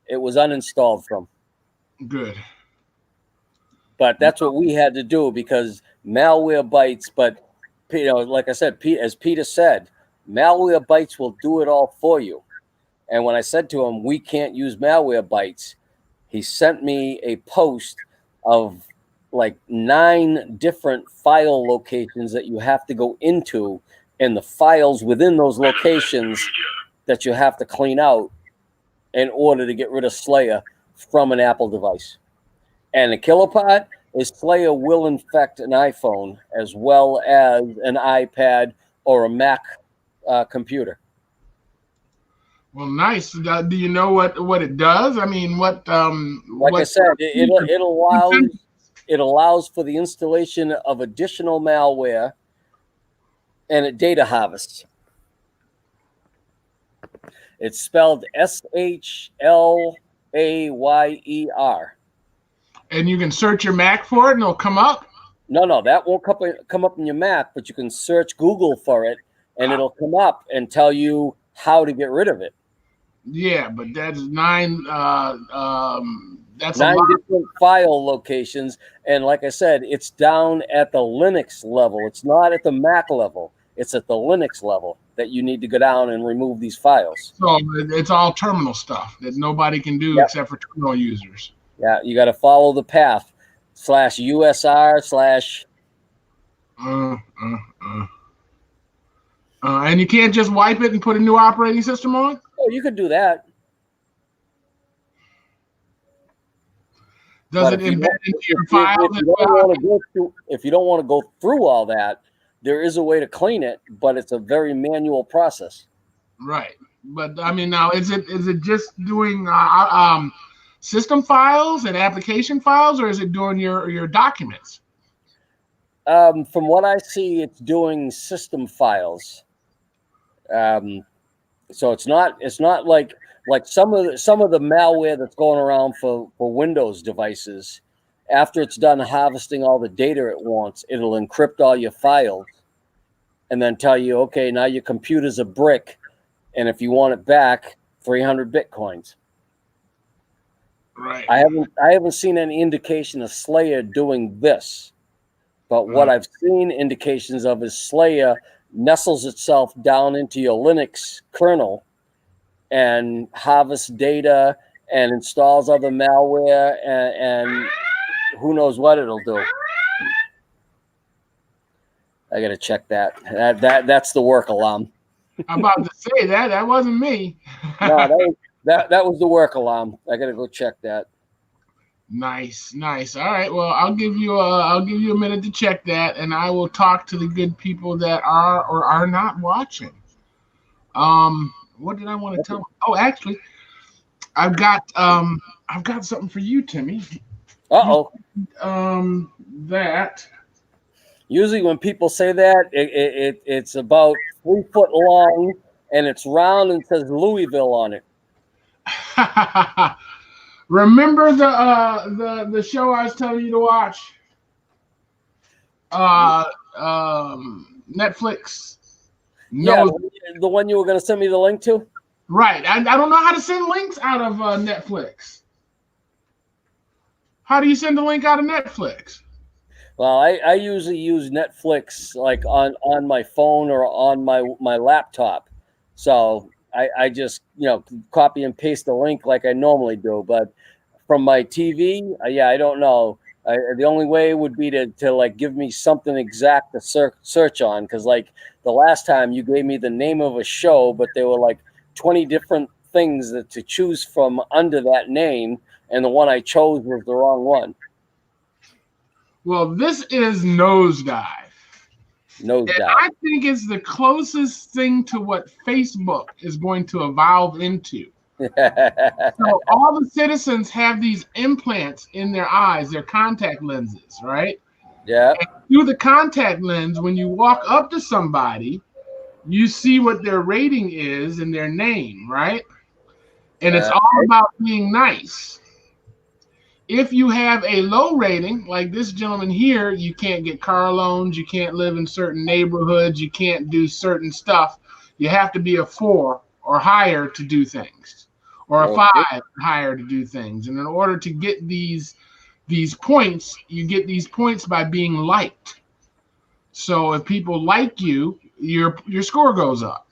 Speaker 2: it was uninstalled from.
Speaker 1: Good.
Speaker 2: But that's what we had to do because malware bytes. But like I said, as Peter said, malware bytes will do it all for you. And when I said to him, we can't use malware bytes, he sent me a post of like 9 different file locations that you have to go into, and the files within those locations that you have to clean out in order to get rid of Slayer from an Apple device. And the killer part is Slayer will infect an iPhone as well as an iPad or a Mac computer.
Speaker 1: Well, nice. Do you know what it does? I mean,
Speaker 2: Like
Speaker 1: what
Speaker 2: I said, it allows for the installation of additional malware and it data harvests. It's spelled SHLAYER.
Speaker 1: And you can search your Mac for it, and it'll come up.
Speaker 2: No, that won't come up in your Mac, but you can search Google for it, and it'll come up and tell you how to get rid of it.
Speaker 1: Yeah, but that's 9. That's
Speaker 2: 9
Speaker 1: a lot.
Speaker 2: different file locations, and like I said, it's down at the Linux level. It's not at the Mac level. It's at the Linux level that you need to go down and remove these files.
Speaker 1: So it's all terminal stuff that nobody can do except for terminal users.
Speaker 2: Yeah, you got to follow the path /USR/
Speaker 1: and you can't just wipe it and put a new operating system on?
Speaker 2: Oh, you could do that.
Speaker 1: Does it embed into your file?
Speaker 2: If you don't want to go through all that, there is a way to clean it, but it's a very manual process.
Speaker 1: Right. But I mean, now is it just doing system files and application files, or is it doing your documents?
Speaker 2: From what I see, it's doing system files. So it's not like some of the malware that's going around for Windows devices. After it's done harvesting all the data it wants, it'll encrypt all your files and then tell you, okay, now your computer's a brick, and if you want it back, 300 Bitcoins.
Speaker 1: Right.
Speaker 2: I haven't seen any indication of Slayer doing this, but what I've seen indications of is Slayer nestles itself down into your Linux kernel and harvests data and installs other malware and who knows what it'll do. I gotta check that. That's the work alarm.
Speaker 1: I'm about to say that wasn't me.
Speaker 2: No, that was the work alarm. I gotta go check that.
Speaker 1: Nice. All right. Well, I'll give you a minute to check that, and I will talk to the good people that are or are not watching. What did I want to tell them? Oh, actually, I've got something for you, Timmy. That.
Speaker 2: Usually, when people say that, it's about 3 foot long and it's round and says Louisville on it.
Speaker 1: Remember the show I was telling you to watch? Netflix.
Speaker 2: Yeah, the one you were going to send me the link to?
Speaker 1: Right. I don't know how to send links out of Netflix. How do you send a link out of Netflix?
Speaker 2: Well, I usually use Netflix like on my phone or on my laptop. So I just, copy and paste the link like I normally do. But from my TV, I don't know. The only way would be to like give me something exact to search on. Because like the last time you gave me the name of a show, but there were like 20 different things to choose from under that name. And the one I chose was the wrong one.
Speaker 1: Well, this is Nosedive. And I think it's the closest thing to what Facebook is going to evolve into. So all the citizens have these implants in their eyes, their contact lenses, right?
Speaker 2: Yeah.
Speaker 1: And through the contact lens, when you walk up to somebody, you see what their rating is and their name, right? And it's all about being nice. If you have a low rating, like this gentleman here, you can't get car loans, you can't live in certain neighborhoods, you can't do certain stuff. You have to be a 4 or higher to do things, or a 5
Speaker 2: Okay.
Speaker 1: or higher to do things. And in order to get these points, you get these points by being liked. So if people like you, your score goes up.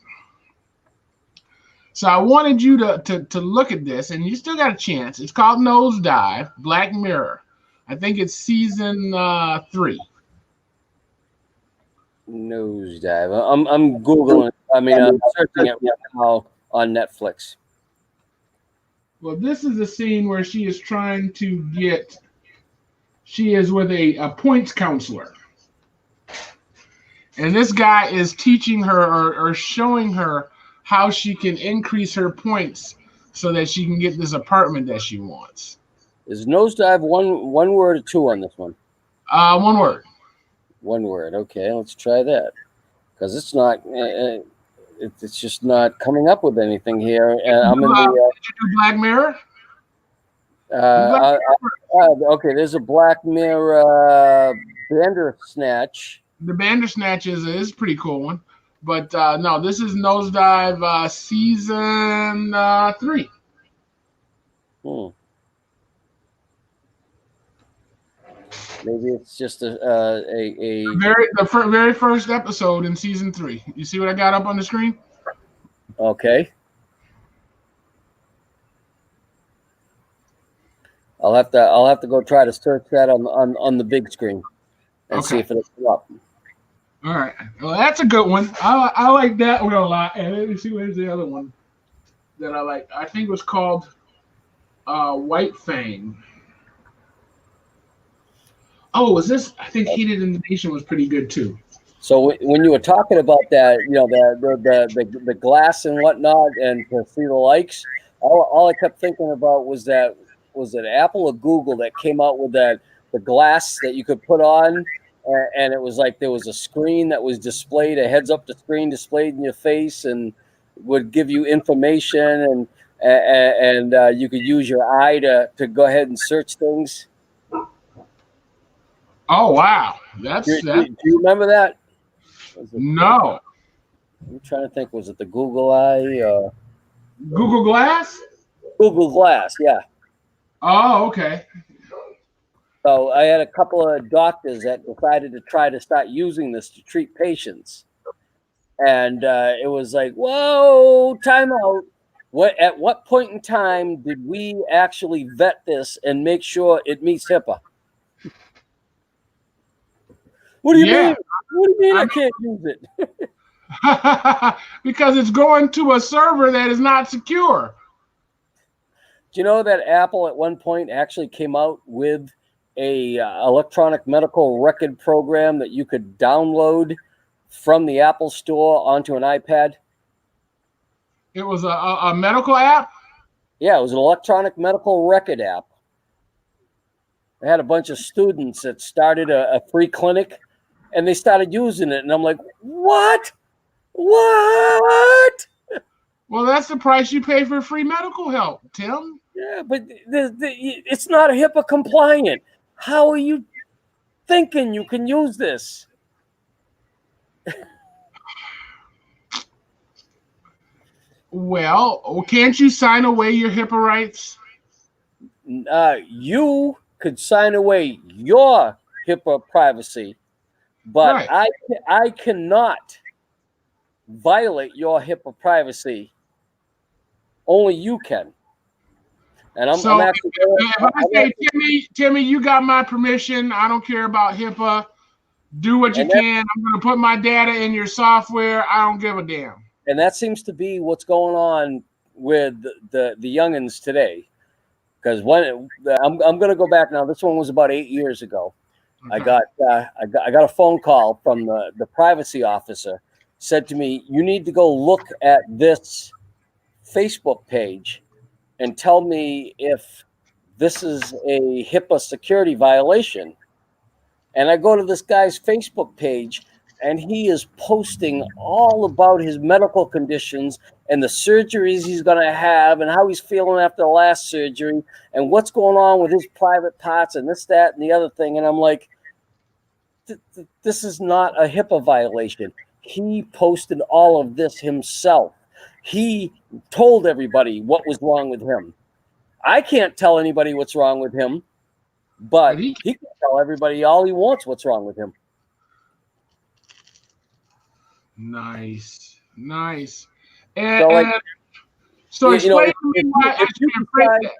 Speaker 1: So I wanted you to look at this, and you still got a chance. It's called Nosedive, Black Mirror. I think it's season 3.
Speaker 2: Nosedive. I'm googling. I mean, I'm searching it right now on Netflix.
Speaker 1: Well, this is a scene where she is trying to get. She is with a points counselor, and this guy is teaching her or showing her how she can increase her points so that she can get this apartment that she wants.
Speaker 2: Is Nosedive one word or two on this one?
Speaker 1: One word.
Speaker 2: One word. Okay, let's try that because it's not. It's just not coming up with anything here. I'm in the.
Speaker 1: Did you do Black Mirror?
Speaker 2: Okay, there's a Black Mirror Bandersnatch.
Speaker 1: The Bandersnatch is a pretty cool one, but no, this is Nosedive season 3.
Speaker 2: Maybe it's just a
Speaker 1: Very first episode in season 3. You see what I got up on the screen?
Speaker 2: Okay. I'll have to go try to search that on the big screen and see if it'll come up.
Speaker 1: All right. Well, that's a good one. I like that one a lot. And let me see where's the other one that I like. I think it was called White Fang. Oh, was this? I think Heated in the Nation was pretty good too.
Speaker 2: So when you were talking about that, you know, the glass and whatnot, and to see the likes, all I kept thinking about was that Apple or Google that came out with the glass that you could put on, and it was like there was a screen that was displayed, a heads-up screen displayed in your face, and would give you information, and you could use your eye to go ahead and search things.
Speaker 1: Oh wow,
Speaker 2: Do you remember that?
Speaker 1: No.
Speaker 2: I'm trying to think. Was it the Google Eye?
Speaker 1: Google Glass?
Speaker 2: Google Glass, yeah.
Speaker 1: Oh, okay.
Speaker 2: So I had a couple of doctors that decided to try to start using this to treat patients, and it was like, whoa, time out. At what point in time did we actually vet this and make sure it meets HIPAA? What do you mean? What do you mean I can't use it?
Speaker 1: Because it's going to a server that is not secure.
Speaker 2: Do you know that Apple at one point actually came out with a electronic medical record program that you could download from the Apple Store onto an iPad?
Speaker 1: It was a medical app?
Speaker 2: Yeah, it was an electronic medical record app. I had a bunch of students that started a free clinic, and they started using it, and I'm like, what? What?
Speaker 1: Well, that's the price you pay for free medical help, Tim.
Speaker 2: Yeah, but it's not HIPAA compliant. How are you thinking you can use this?
Speaker 1: Well, can't you sign away your HIPAA rights?
Speaker 2: You could sign away your HIPAA privacy, but right. I cannot violate your HIPAA privacy. Only you can. And I'm actually.
Speaker 1: If I say, Timmy, you got my permission. I don't care about HIPAA. Do what you can. I'm going to put my data in your software. I don't give a damn.
Speaker 2: And that seems to be what's going on with the youngins today. Because I'm going to go back now. This one was about 8 years ago. Okay. I got a phone call from the privacy officer. Said to me, "You need to go look at this Facebook page and tell me if this is a HIPAA security violation." And I go to this guy's Facebook page, and he is posting all about his medical conditions and the surgeries he's going to have and how he's feeling after the last surgery and what's going on with his private parts and this, that, and the other thing. And I'm like, this is not a HIPAA violation. He posted all of this himself. He told everybody what was wrong with him. I can't tell anybody what's wrong with him, but he can tell everybody all he wants what's wrong with him.
Speaker 1: Nice. And
Speaker 2: So
Speaker 1: explain to me why I should be afraid of that.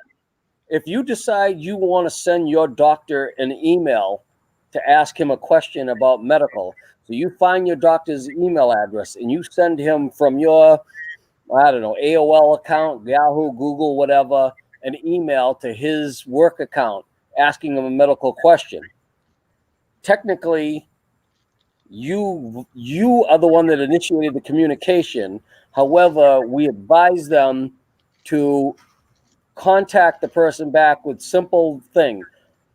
Speaker 2: If you decide you want to send your doctor an email to ask him a question about medical, so you find your doctor's email address and you send him from your, I don't know, AOL account, Yahoo, Google, whatever, an email to his work account asking him a medical question. Technically, you are the one that initiated the communication. However, we advise them to contact the person back with simple thing.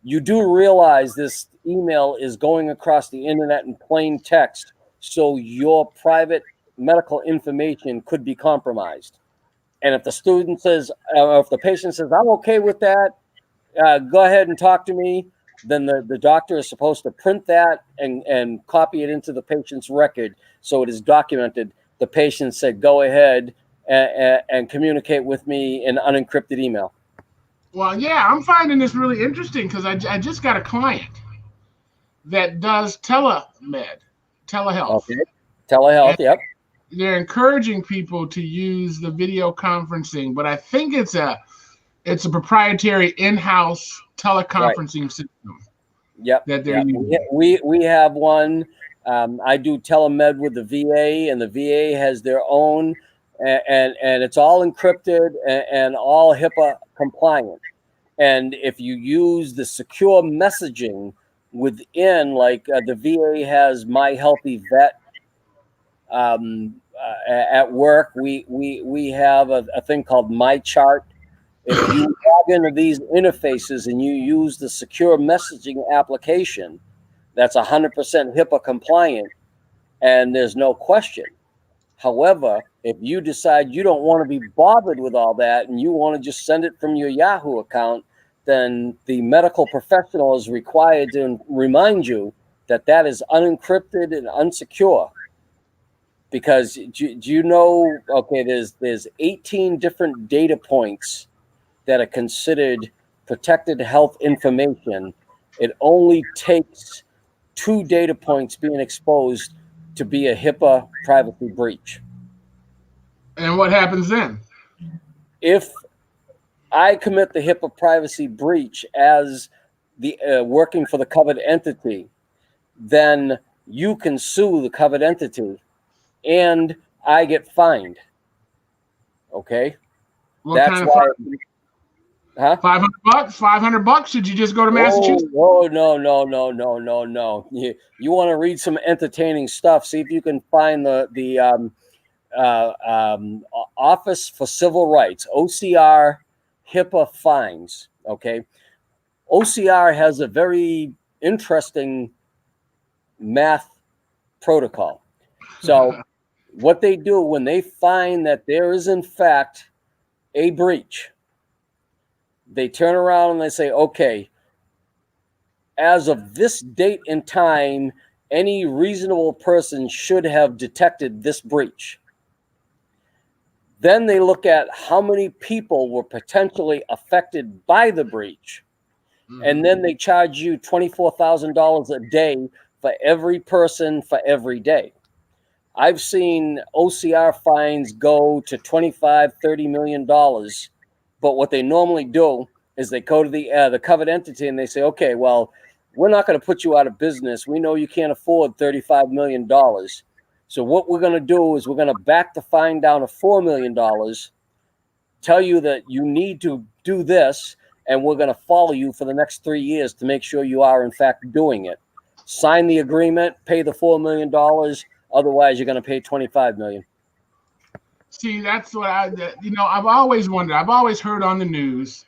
Speaker 2: You do realize this email is going across the internet in plain text, so your private medical information could be compromised. And if the student says, if the patient says, I'm okay with that, go ahead and talk to me, then the doctor is supposed to print that and copy it into the patient's record so it is documented. The patient said, go ahead and communicate with me in unencrypted email.
Speaker 1: Well, yeah, I'm finding this really interesting because I just got a client that does telehealth.
Speaker 2: Okay. Telehealth,
Speaker 1: and
Speaker 2: yep.
Speaker 1: They're encouraging people to use the video conferencing, but I think it's a proprietary in-house teleconferencing system.
Speaker 2: Yep.
Speaker 1: That they're using.
Speaker 2: We have one. I do telemed with the VA, and the VA has their own, and it's all encrypted and all HIPAA compliant. And if you use the secure messaging within, like the VA has My Healthy Vet. At work, we have a thing called My Chart. If you log into these interfaces and you use the secure messaging application, that's 100% HIPAA compliant, and there's no question. However, if you decide you don't want to be bothered with all that and you want to just send it from your Yahoo account, then the medical professional is required to remind you that that is unencrypted and unsecure. Because do you know, okay, there's 18 different data points that are considered protected health information. It only takes 2 data points being exposed to be a HIPAA privacy breach.
Speaker 1: And what happens then?
Speaker 2: If I commit the HIPAA privacy breach as the working for the covered entity, then you can sue the covered entity and I get fined. Okay?
Speaker 1: What kind of fine?
Speaker 2: Huh?
Speaker 1: $500? $500? Should you just go to Massachusetts?
Speaker 2: Oh, no. You want to read some entertaining stuff? See if you can find the Office for Civil Rights, OCR, HIPAA fines. Okay, OCR has a very interesting math protocol. So what they do when they find that there is in fact a breach, they turn around and they say, okay, as of this date and time, any reasonable person should have detected this breach. Then they look at how many people were potentially affected by the breach. Mm-hmm. And then they charge you $24,000 a day for every person for every day. I've seen OCR fines go to $25, $30 million. But what they normally do is they go to the covered entity and they say, okay, well, we're not going to put you out of business. We know you can't afford $35 million. So what we're going to do is we're going to back the fine down to $4 million, tell you that you need to do this, and we're going to follow you for the next 3 years to make sure you are, in fact, doing it. Sign the agreement, pay the $4 million. Otherwise, you're going to pay $25 million.
Speaker 1: See, that's what I've always wondered. I've always heard on the news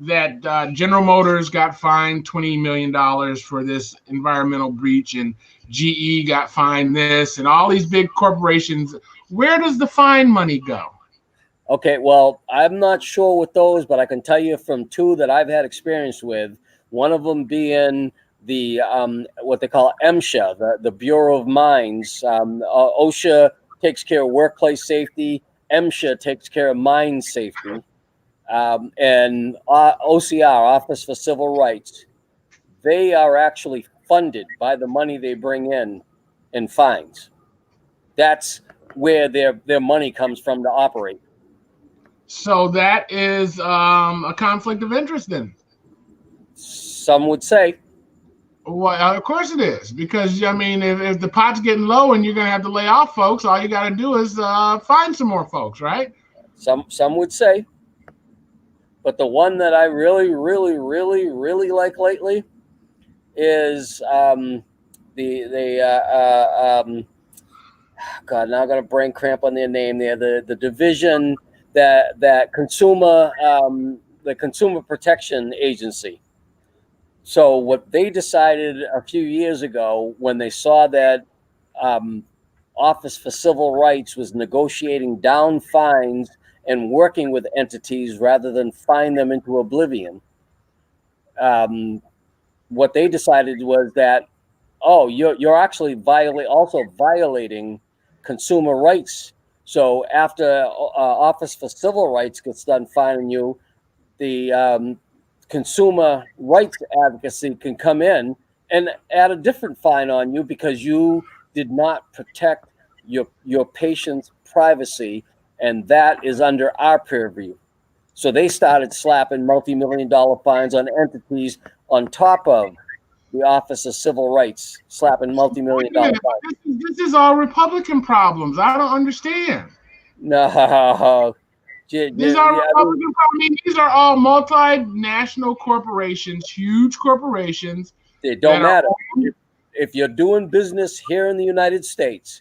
Speaker 1: that General Motors got fined $20 million for this environmental breach, and GE got fined this, and all these big corporations. Where does the fine money go?
Speaker 2: Okay, well, I'm not sure with those, but I can tell you from two that I've had experience with. One of them being the what they call MSHA, the Bureau of Mines. OSHA takes care of workplace safety. MSHA takes care of mine safety. And OCR, Office for Civil Rights, they are actually funded by the money they bring in fines. That's where their money comes from to operate.
Speaker 1: So that is a conflict of interest then.
Speaker 2: Some would say.
Speaker 1: Well, of course it is, because I mean, if the pot's getting low and you're going to have to lay off folks, all you got to do is find some more folks, right?
Speaker 2: Some would say. But the one that I really, really, really, really like lately is God, now I got a brain cramp on their name there. The division that consumer the Consumer Protection Agency. So what they decided a few years ago, when they saw that Office for Civil Rights was negotiating down fines and working with entities rather than fine them into oblivion, what they decided was that, oh, you're actually violating consumer rights. So after Office for Civil Rights gets done fining you, the consumer rights advocacy can come in and add a different fine on you because you did not protect your patient's privacy, and that is under our purview. So they started slapping multi-million-dollar fines on entities on top of the Office of Civil Rights, slapping multi-million-dollar fines.
Speaker 1: This is all Republican problems. I don't understand.
Speaker 2: No.
Speaker 1: These are Republican problems. These are all multinational corporations, huge corporations.
Speaker 2: It don't matter. If you're doing business here in the United States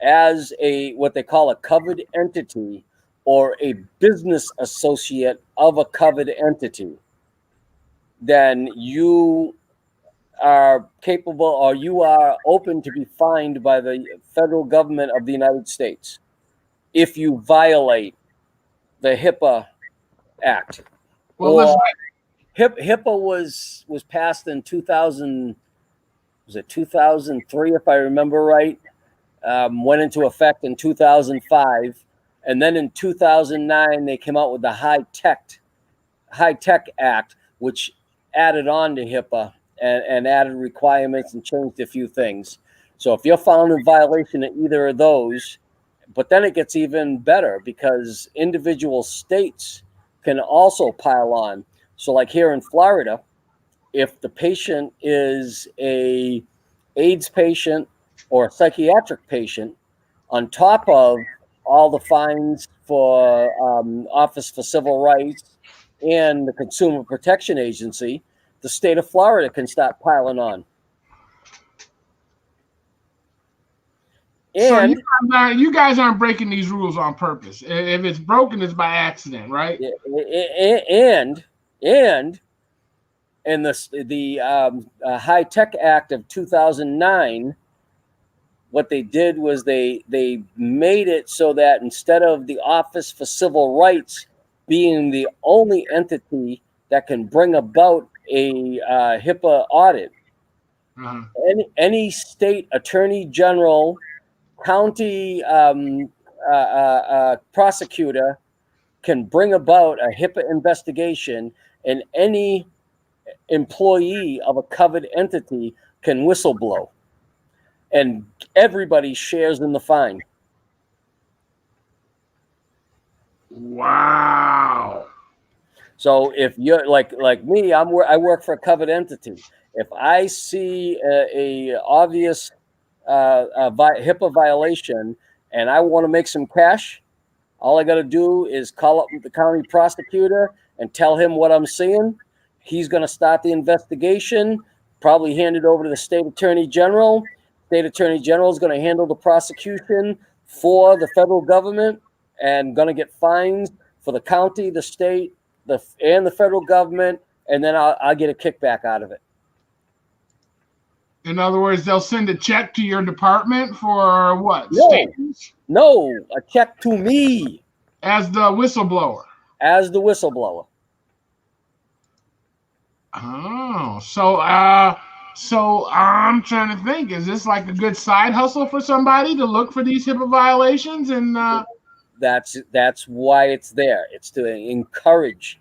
Speaker 2: as what they call a covered entity or a business associate of a covered entity, then you are capable or you are open to be fined by the federal government of the United States if you violate the HIPAA Act.
Speaker 1: Well,
Speaker 2: HIPAA was passed in 2000. Was it 2003, if I remember right? Went into effect in 2005, and then in 2009 they came out with the High Tech Act, which added on to HIPAA and added requirements and changed a few things. So if you're found in violation of either of those, but then it gets even better because individual states can also pile on. So like here in Florida, if the patient is a AIDS patient or a psychiatric patient, on top of all the fines for Office for Civil Rights and the Consumer Protection Agency, the state of Florida can start piling on. And
Speaker 1: so you guys aren't breaking these rules on purpose. If it's broken, it's by accident, right?
Speaker 2: And the High Tech Act of 2009, what they did was they made it so that instead of the Office for Civil Rights being the only entity that can bring about a HIPAA audit, any state attorney general, county prosecutor can bring about a HIPAA investigation, and any employee of a covered entity can whistleblow, and everybody shares in the fine.
Speaker 1: Wow.
Speaker 2: So if you're like me, I work for a covered entity. If I see a obvious HIPAA violation and I want to make some cash, all I got to do is call up the county prosecutor and tell him what I'm seeing. He's going to start the investigation, probably hand it over to the state attorney general. State attorney general is going to handle the prosecution for the federal government and going to get fines for the county, the state, the federal government, and then I'll get a kickback out of it.
Speaker 1: In other words, they'll send a check to your department for what?
Speaker 2: No.
Speaker 1: Statements?
Speaker 2: No, a check to me
Speaker 1: As the whistleblower.
Speaker 2: as the whistleblower.
Speaker 1: Oh, so I'm trying to think. Is this like a good side hustle for somebody to look for these HIPAA violations? And
Speaker 2: That's why it's there. It's to encourage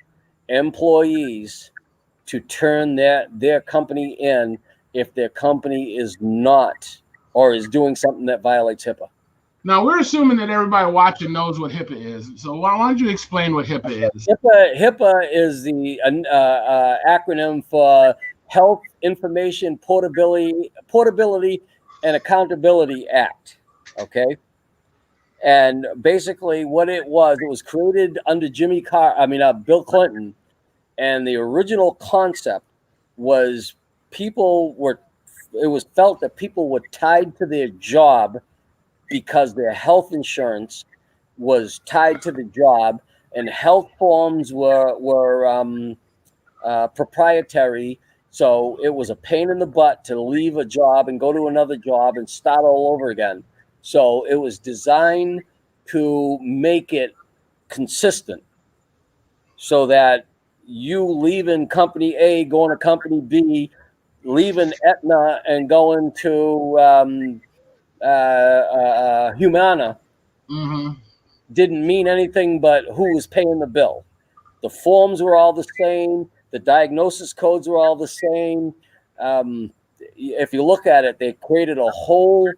Speaker 2: employees to turn their company in if their company is not or is doing something that violates HIPAA.
Speaker 1: now we're assuming that everybody watching knows what HIPAA is. So why don't you explain what HIPAA is?
Speaker 2: HIPAA is the acronym for Health Information Portability and Accountability Act. Okay. And basically, what it was created under Bill Clinton, and the original concept was it was felt that people were tied to their job because their health insurance was tied to the job, and health forms were proprietary. So it was a pain in the butt to leave a job and go to another job and start all over again. So it was designed to make it consistent so that you leaving company A, going to company B, leaving Aetna and going to Humana
Speaker 1: Mm-hmm.
Speaker 2: didn't mean anything but who was paying the bill. The forms were all the same. The diagnosis codes were all the same. If you look at it, they created a whole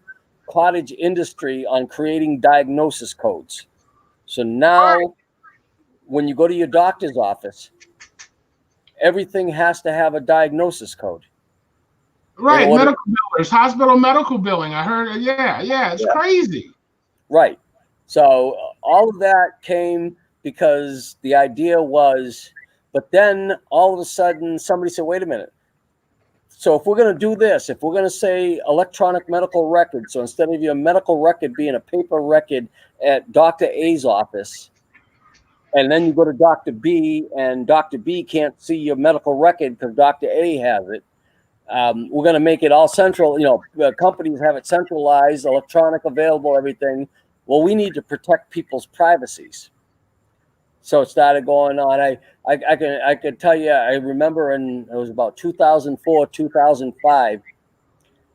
Speaker 2: cottage industry on creating diagnosis codes. So now when you go to your doctor's office, everything has to have a diagnosis code.
Speaker 1: Right, medical billers, hospital medical billing. I heard, it's crazy.
Speaker 2: Right. So all of that came because the idea was, but then all of a sudden somebody said, wait a minute. So if we're going to do this, if we're going to say electronic medical record, so instead of your medical record being a paper record at Dr. A's office, and then you go to Dr. B and Dr. B can't see your medical record because Dr. A has it, we're going to make it all central. Companies have it centralized, electronic, available, everything. Well, we need to protect people's privacies. So it started going on. I could tell you, I remember it was about 2004, 2005,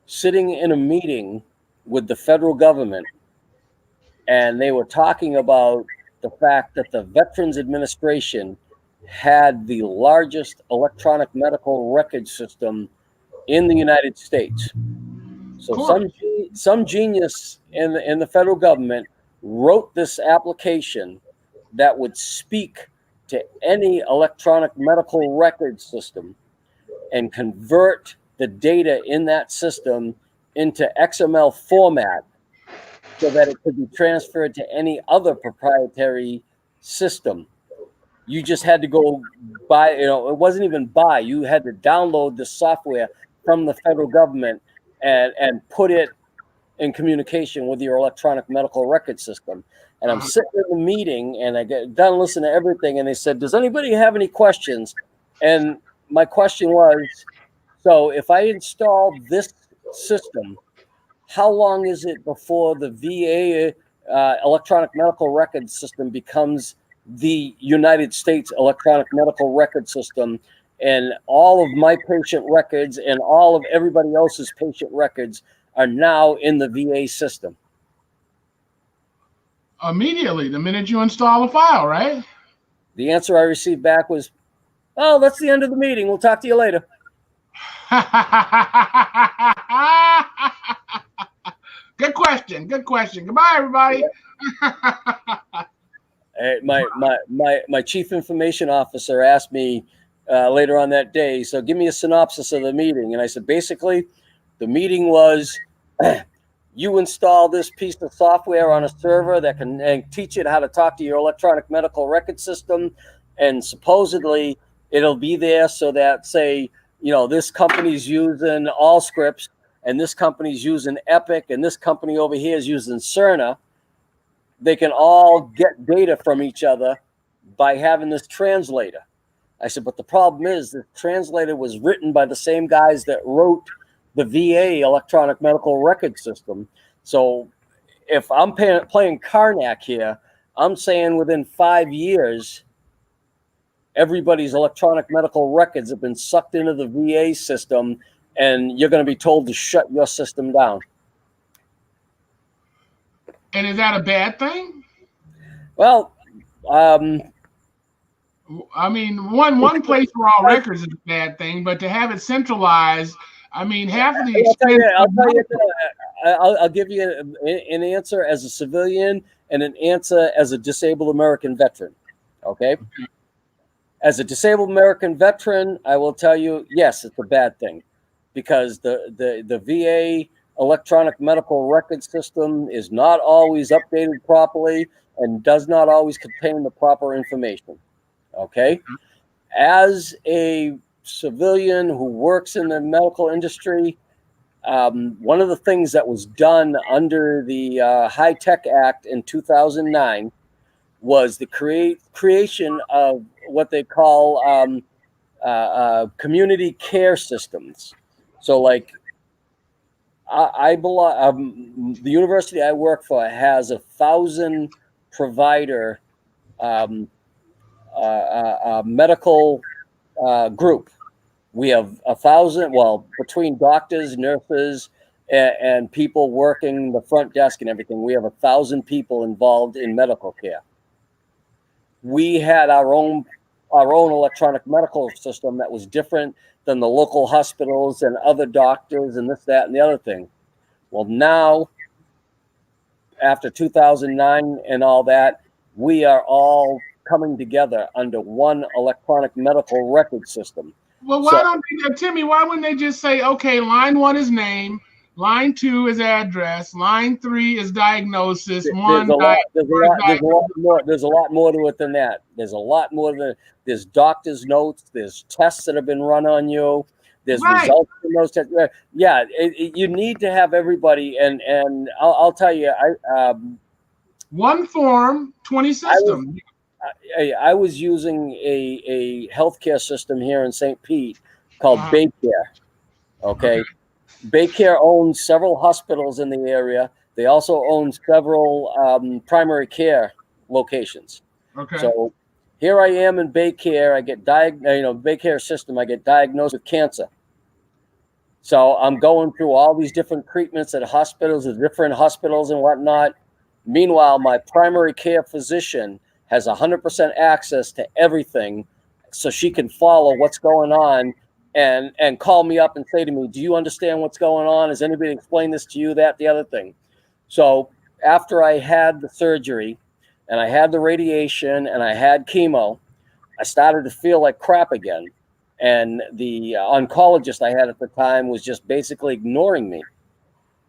Speaker 2: sitting in a meeting with the federal government, and they were talking about the fact that the Veterans Administration had the largest electronic medical record system in the United States. So some genius in the federal government wrote this application that would speak to any electronic medical record system and convert the data in that system into XML format so that it could be transferred to any other proprietary system. You just had to go buy, it wasn't even buy, you had to download the software from the federal government and put it in communication with your electronic medical record system. And I'm sitting in the meeting and I get done listening to everything. And they said, does anybody have any questions? And my question was, so if I install this system, how long is it before the VA electronic medical record system becomes the United States electronic medical record system, and all of my patient records and all of everybody else's patient records are now in the VA system?
Speaker 1: Immediately, the minute you install a file, right?
Speaker 2: The answer I received back was, oh, that's the end of the meeting. We'll talk to you later.
Speaker 1: Good question. Goodbye, everybody.
Speaker 2: My chief information officer asked me later on that day, so give me a synopsis of the meeting. And I said, basically, the meeting was, you install this piece of software on a server that can teach it how to talk to your electronic medical record system. And supposedly it'll be there so that, say, this company's using Allscripts and this company's using Epic and this company over here is using Cerna. They can all get data from each other, by having this translator. I said, but the problem is the translator was written by the same guys that wrote the VA electronic medical record system. So if I'm playing Karnak here, I'm saying within 5 years, everybody's electronic medical records have been sucked into the VA system, and you're going to be told to shut your system down.
Speaker 1: And is that a bad thing?
Speaker 2: Well,
Speaker 1: I mean, one place for all records is a bad thing, but to have it centralized, I mean, half of the expense.
Speaker 2: I'll give you an answer as a civilian and an answer as a disabled American veteran. Okay. As a disabled American veteran, I will tell you, yes, it's a bad thing, because the VA electronic medical record system is not always updated properly and does not always contain the proper information. Okay. As a civilian who works in the medical industry, one of the things that was done under the High Tech Act in 2009 was the creation of what they call community care systems. So, like, I belong. The university I work for has 1,000 provider medical group. We have 1,000, well, between doctors, nurses, and people working the front desk and everything, we have 1,000 people involved in medical care. We had our own electronic medical system that was different than the local hospitals and other doctors and this, that, and the other thing. Well, now, after 2009 and all that, we are all coming together under one electronic medical record system.
Speaker 1: Well, why don't they, Timmy? Why wouldn't they just say, okay, line 1 is name, line 2 is address, line 3 is diagnosis,
Speaker 2: there's a lot more to it than that. There's a lot more than there's doctor's notes. There's tests that have been run on you. There's results from those tests. Yeah, you need to have everybody. And I'll tell you,
Speaker 1: one form, 20 systems.
Speaker 2: I was using a healthcare system here in St. Pete called Baycare. Okay. Baycare owns several hospitals in the area. They also own several primary care locations.
Speaker 1: Okay.
Speaker 2: So here I am in Baycare. I get Baycare system. I get diagnosed with cancer. So I'm going through all these different treatments at hospitals, and whatnot. Meanwhile, my primary care physician has 100% access to everything, so she can follow what's going on and call me up and say to me, do you understand what's going on? Has anybody explained this to you, that, the other thing? So after I had the surgery and I had the radiation and I had chemo, I started to feel like crap again. And the oncologist I had at the time was just basically ignoring me.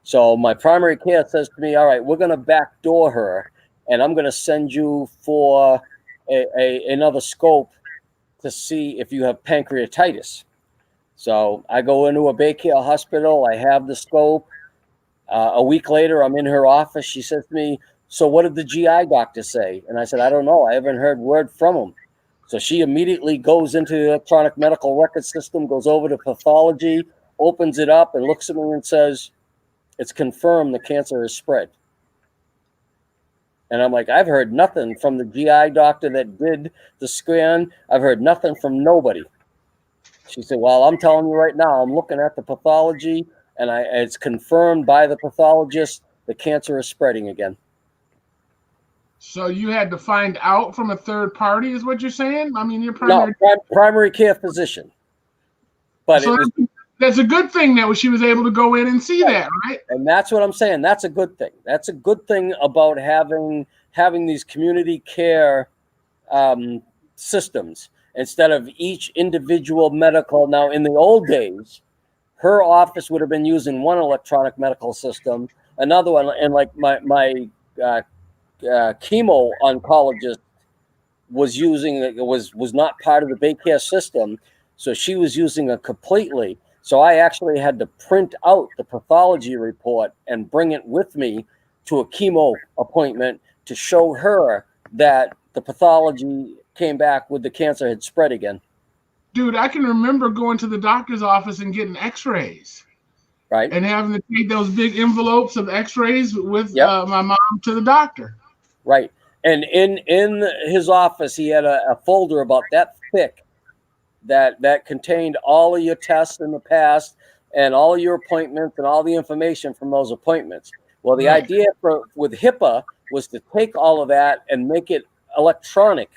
Speaker 2: So my primary care says to me, all right, we're going to backdoor her, and I'm going to send you for another scope to see if you have pancreatitis. So I go into a Baycare hospital. I have the scope. A week later, I'm in her office. She says to me, so what did the GI doctor say? And I said, I don't know. I haven't heard word from him. So she immediately goes into the electronic medical record system, goes over to pathology, opens it up, and looks at me and says, it's confirmed the cancer is spread. And I'm like, I've heard nothing from the GI doctor that did the scan. I've heard nothing from nobody. She said, well, I'm telling you right now, I'm looking at the pathology, and it's confirmed by the pathologist the cancer is spreading again.
Speaker 1: So you had to find out from a third party, is what you're saying? I mean, your
Speaker 2: primary care physician. But
Speaker 1: so that's a good thing that she was able to go in and see that, right?
Speaker 2: And that's what I'm saying. That's a good thing. That's a good thing about having these community care systems instead of each individual medical. Now, in the old days, her office would have been using one electronic medical system, another one, and like my chemo oncologist was not part of the Baycare system, so she was using it completely. So I actually had to print out the pathology report and bring it with me to a chemo appointment to show her that the pathology came back with the cancer had spread again.
Speaker 1: Dude, I can remember going to the doctor's office and getting x-rays.
Speaker 2: Right.
Speaker 1: And having to take those big envelopes of x-rays with my mom to the doctor.
Speaker 2: Right. And in his office, he had a folder about that thick that contained all of your tests in the past and all of your appointments and all the information from those appointments. Well, the idea with HIPAA was to take all of that and make it electronic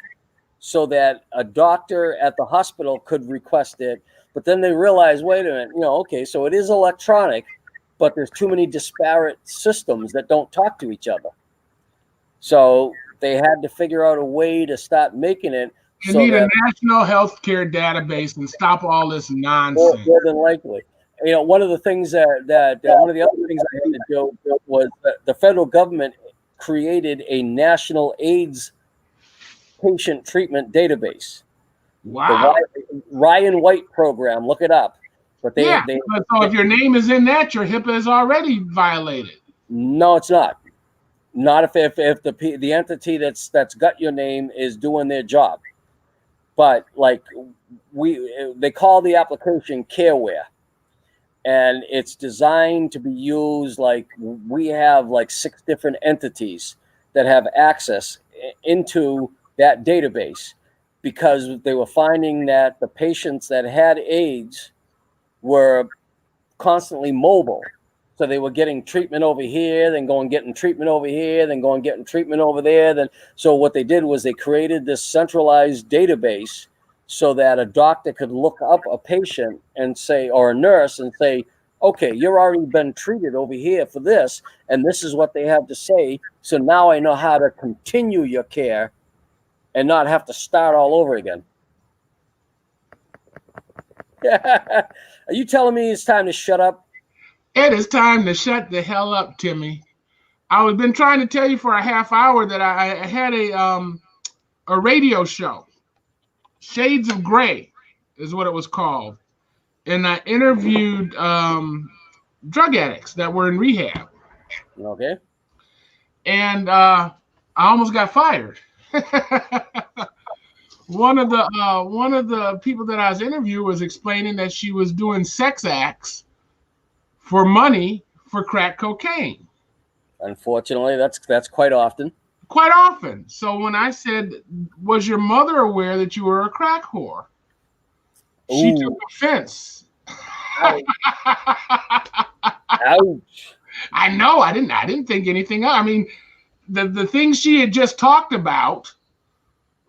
Speaker 2: so that a doctor at the hospital could request it. But then they realized, wait a minute, okay, so it is electronic, but there's too many disparate systems that don't talk to each other. So they had to figure out a way to start making it.
Speaker 1: You need a national healthcare database and stop all this nonsense.
Speaker 2: More than likely. One of the things that one of the other things I had to do was that the federal government created a national AIDS patient treatment database.
Speaker 1: Wow.
Speaker 2: The Ryan White program, look it up. But so
Speaker 1: if your name is in that, your HIPAA is already violated.
Speaker 2: No, it's not. Not if the entity that's got your name is doing their job. But like they call the application Careware, and it's designed to be used like we have like 6 different entities that have access into that database, because they were finding that the patients that had AIDS were constantly mobile. So they were getting treatment over here, then going getting treatment over here, then going getting treatment over there. So what they did was they created this centralized database so that a doctor could look up a patient and say, or a nurse and say, okay, you've already been treated over here for this, and this is what they have to say. So now I know how to continue your care and not have to start all over again. Are you telling me it's time to shut up?
Speaker 1: It is time to shut the hell up, Timmy. I've been trying to tell you for a half hour that I had a radio show. Shades of Gray is what it was called. And I interviewed drug addicts that were in rehab.
Speaker 2: Okay.
Speaker 1: And I almost got fired. One of the people that I was interviewing was explaining that she was doing sex acts for money for crack cocaine.
Speaker 2: Unfortunately, that's quite often.
Speaker 1: Quite often. So when I said, was your mother aware that you were a crack whore? Ooh. She took offense.
Speaker 2: Ouch. Ouch.
Speaker 1: I know. I didn't think anything of. I mean, the things she had just talked about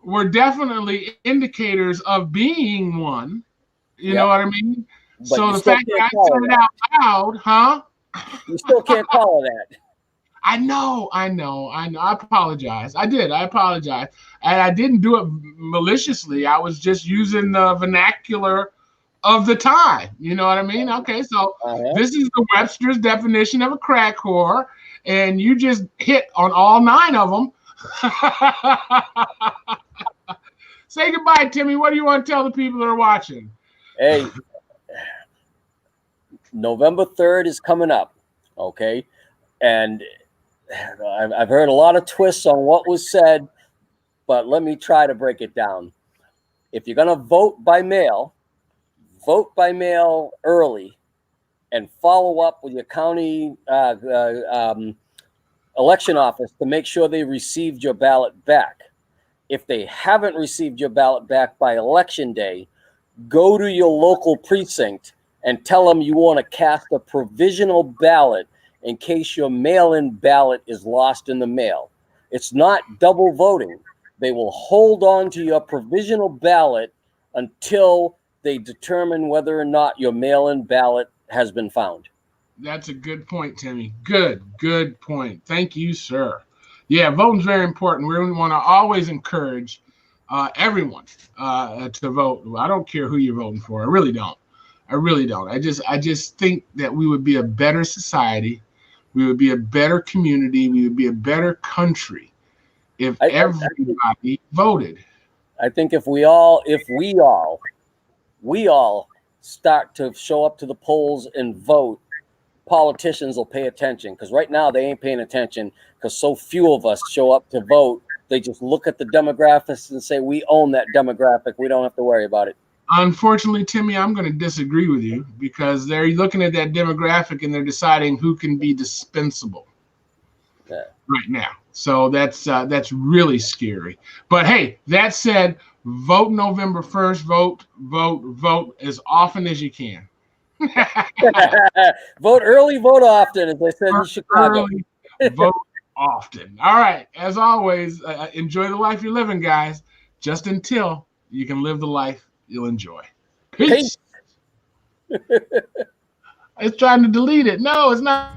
Speaker 1: were definitely indicators of being one. You know what I mean?
Speaker 2: But
Speaker 1: so the fact that I said it out loud, huh?
Speaker 2: You still can't call it that.
Speaker 1: I know. I apologize. I apologize. And I didn't do it maliciously. I was just using the vernacular of the time. You know what I mean? Okay, so This is the Webster's definition of a crack whore, and you just hit on all 9 of them. Say goodbye, Timmy. What do you want to tell the people that are watching?
Speaker 2: Hey, November 3rd is coming up, okay? And I've heard a lot of twists on what was said, but let me try to break it down. If you're going to vote by mail early and follow up with your county election office to make sure they received your ballot back. If they haven't received your ballot back by election day, go to your local precinct and tell them you want to cast a provisional ballot in case your mail-in ballot is lost in the mail. It's not double voting. They will hold on to your provisional ballot until they determine whether or not your mail-in ballot has been found.
Speaker 1: That's a good point, Timmy. Good point. Thank you, sir. Yeah, voting's very important. We want to always encourage everyone to vote. I don't care who you're voting for. I really don't. I just think that we would be a better society. We would be a better community. We would be a better country if everybody voted.
Speaker 2: I think if we all start to show up to the polls and vote, politicians will pay attention, because right now they ain't paying attention because so few of us show up to vote They just look at the demographics and say, we own that demographic. We don't have to worry about it.
Speaker 1: Unfortunately, Timmy, I'm going to disagree with you because they're looking at that demographic and they're deciding who can be dispensable right now. So that's really scary. But hey, that said, vote November 1st. Vote as often as you can.
Speaker 2: Vote early, vote often, as they said in Chicago.
Speaker 1: Early, vote often. All right. As always, enjoy the life you're living, guys. Just until you can live the life you'll enjoy. Peace. It's trying to delete it. No, it's not.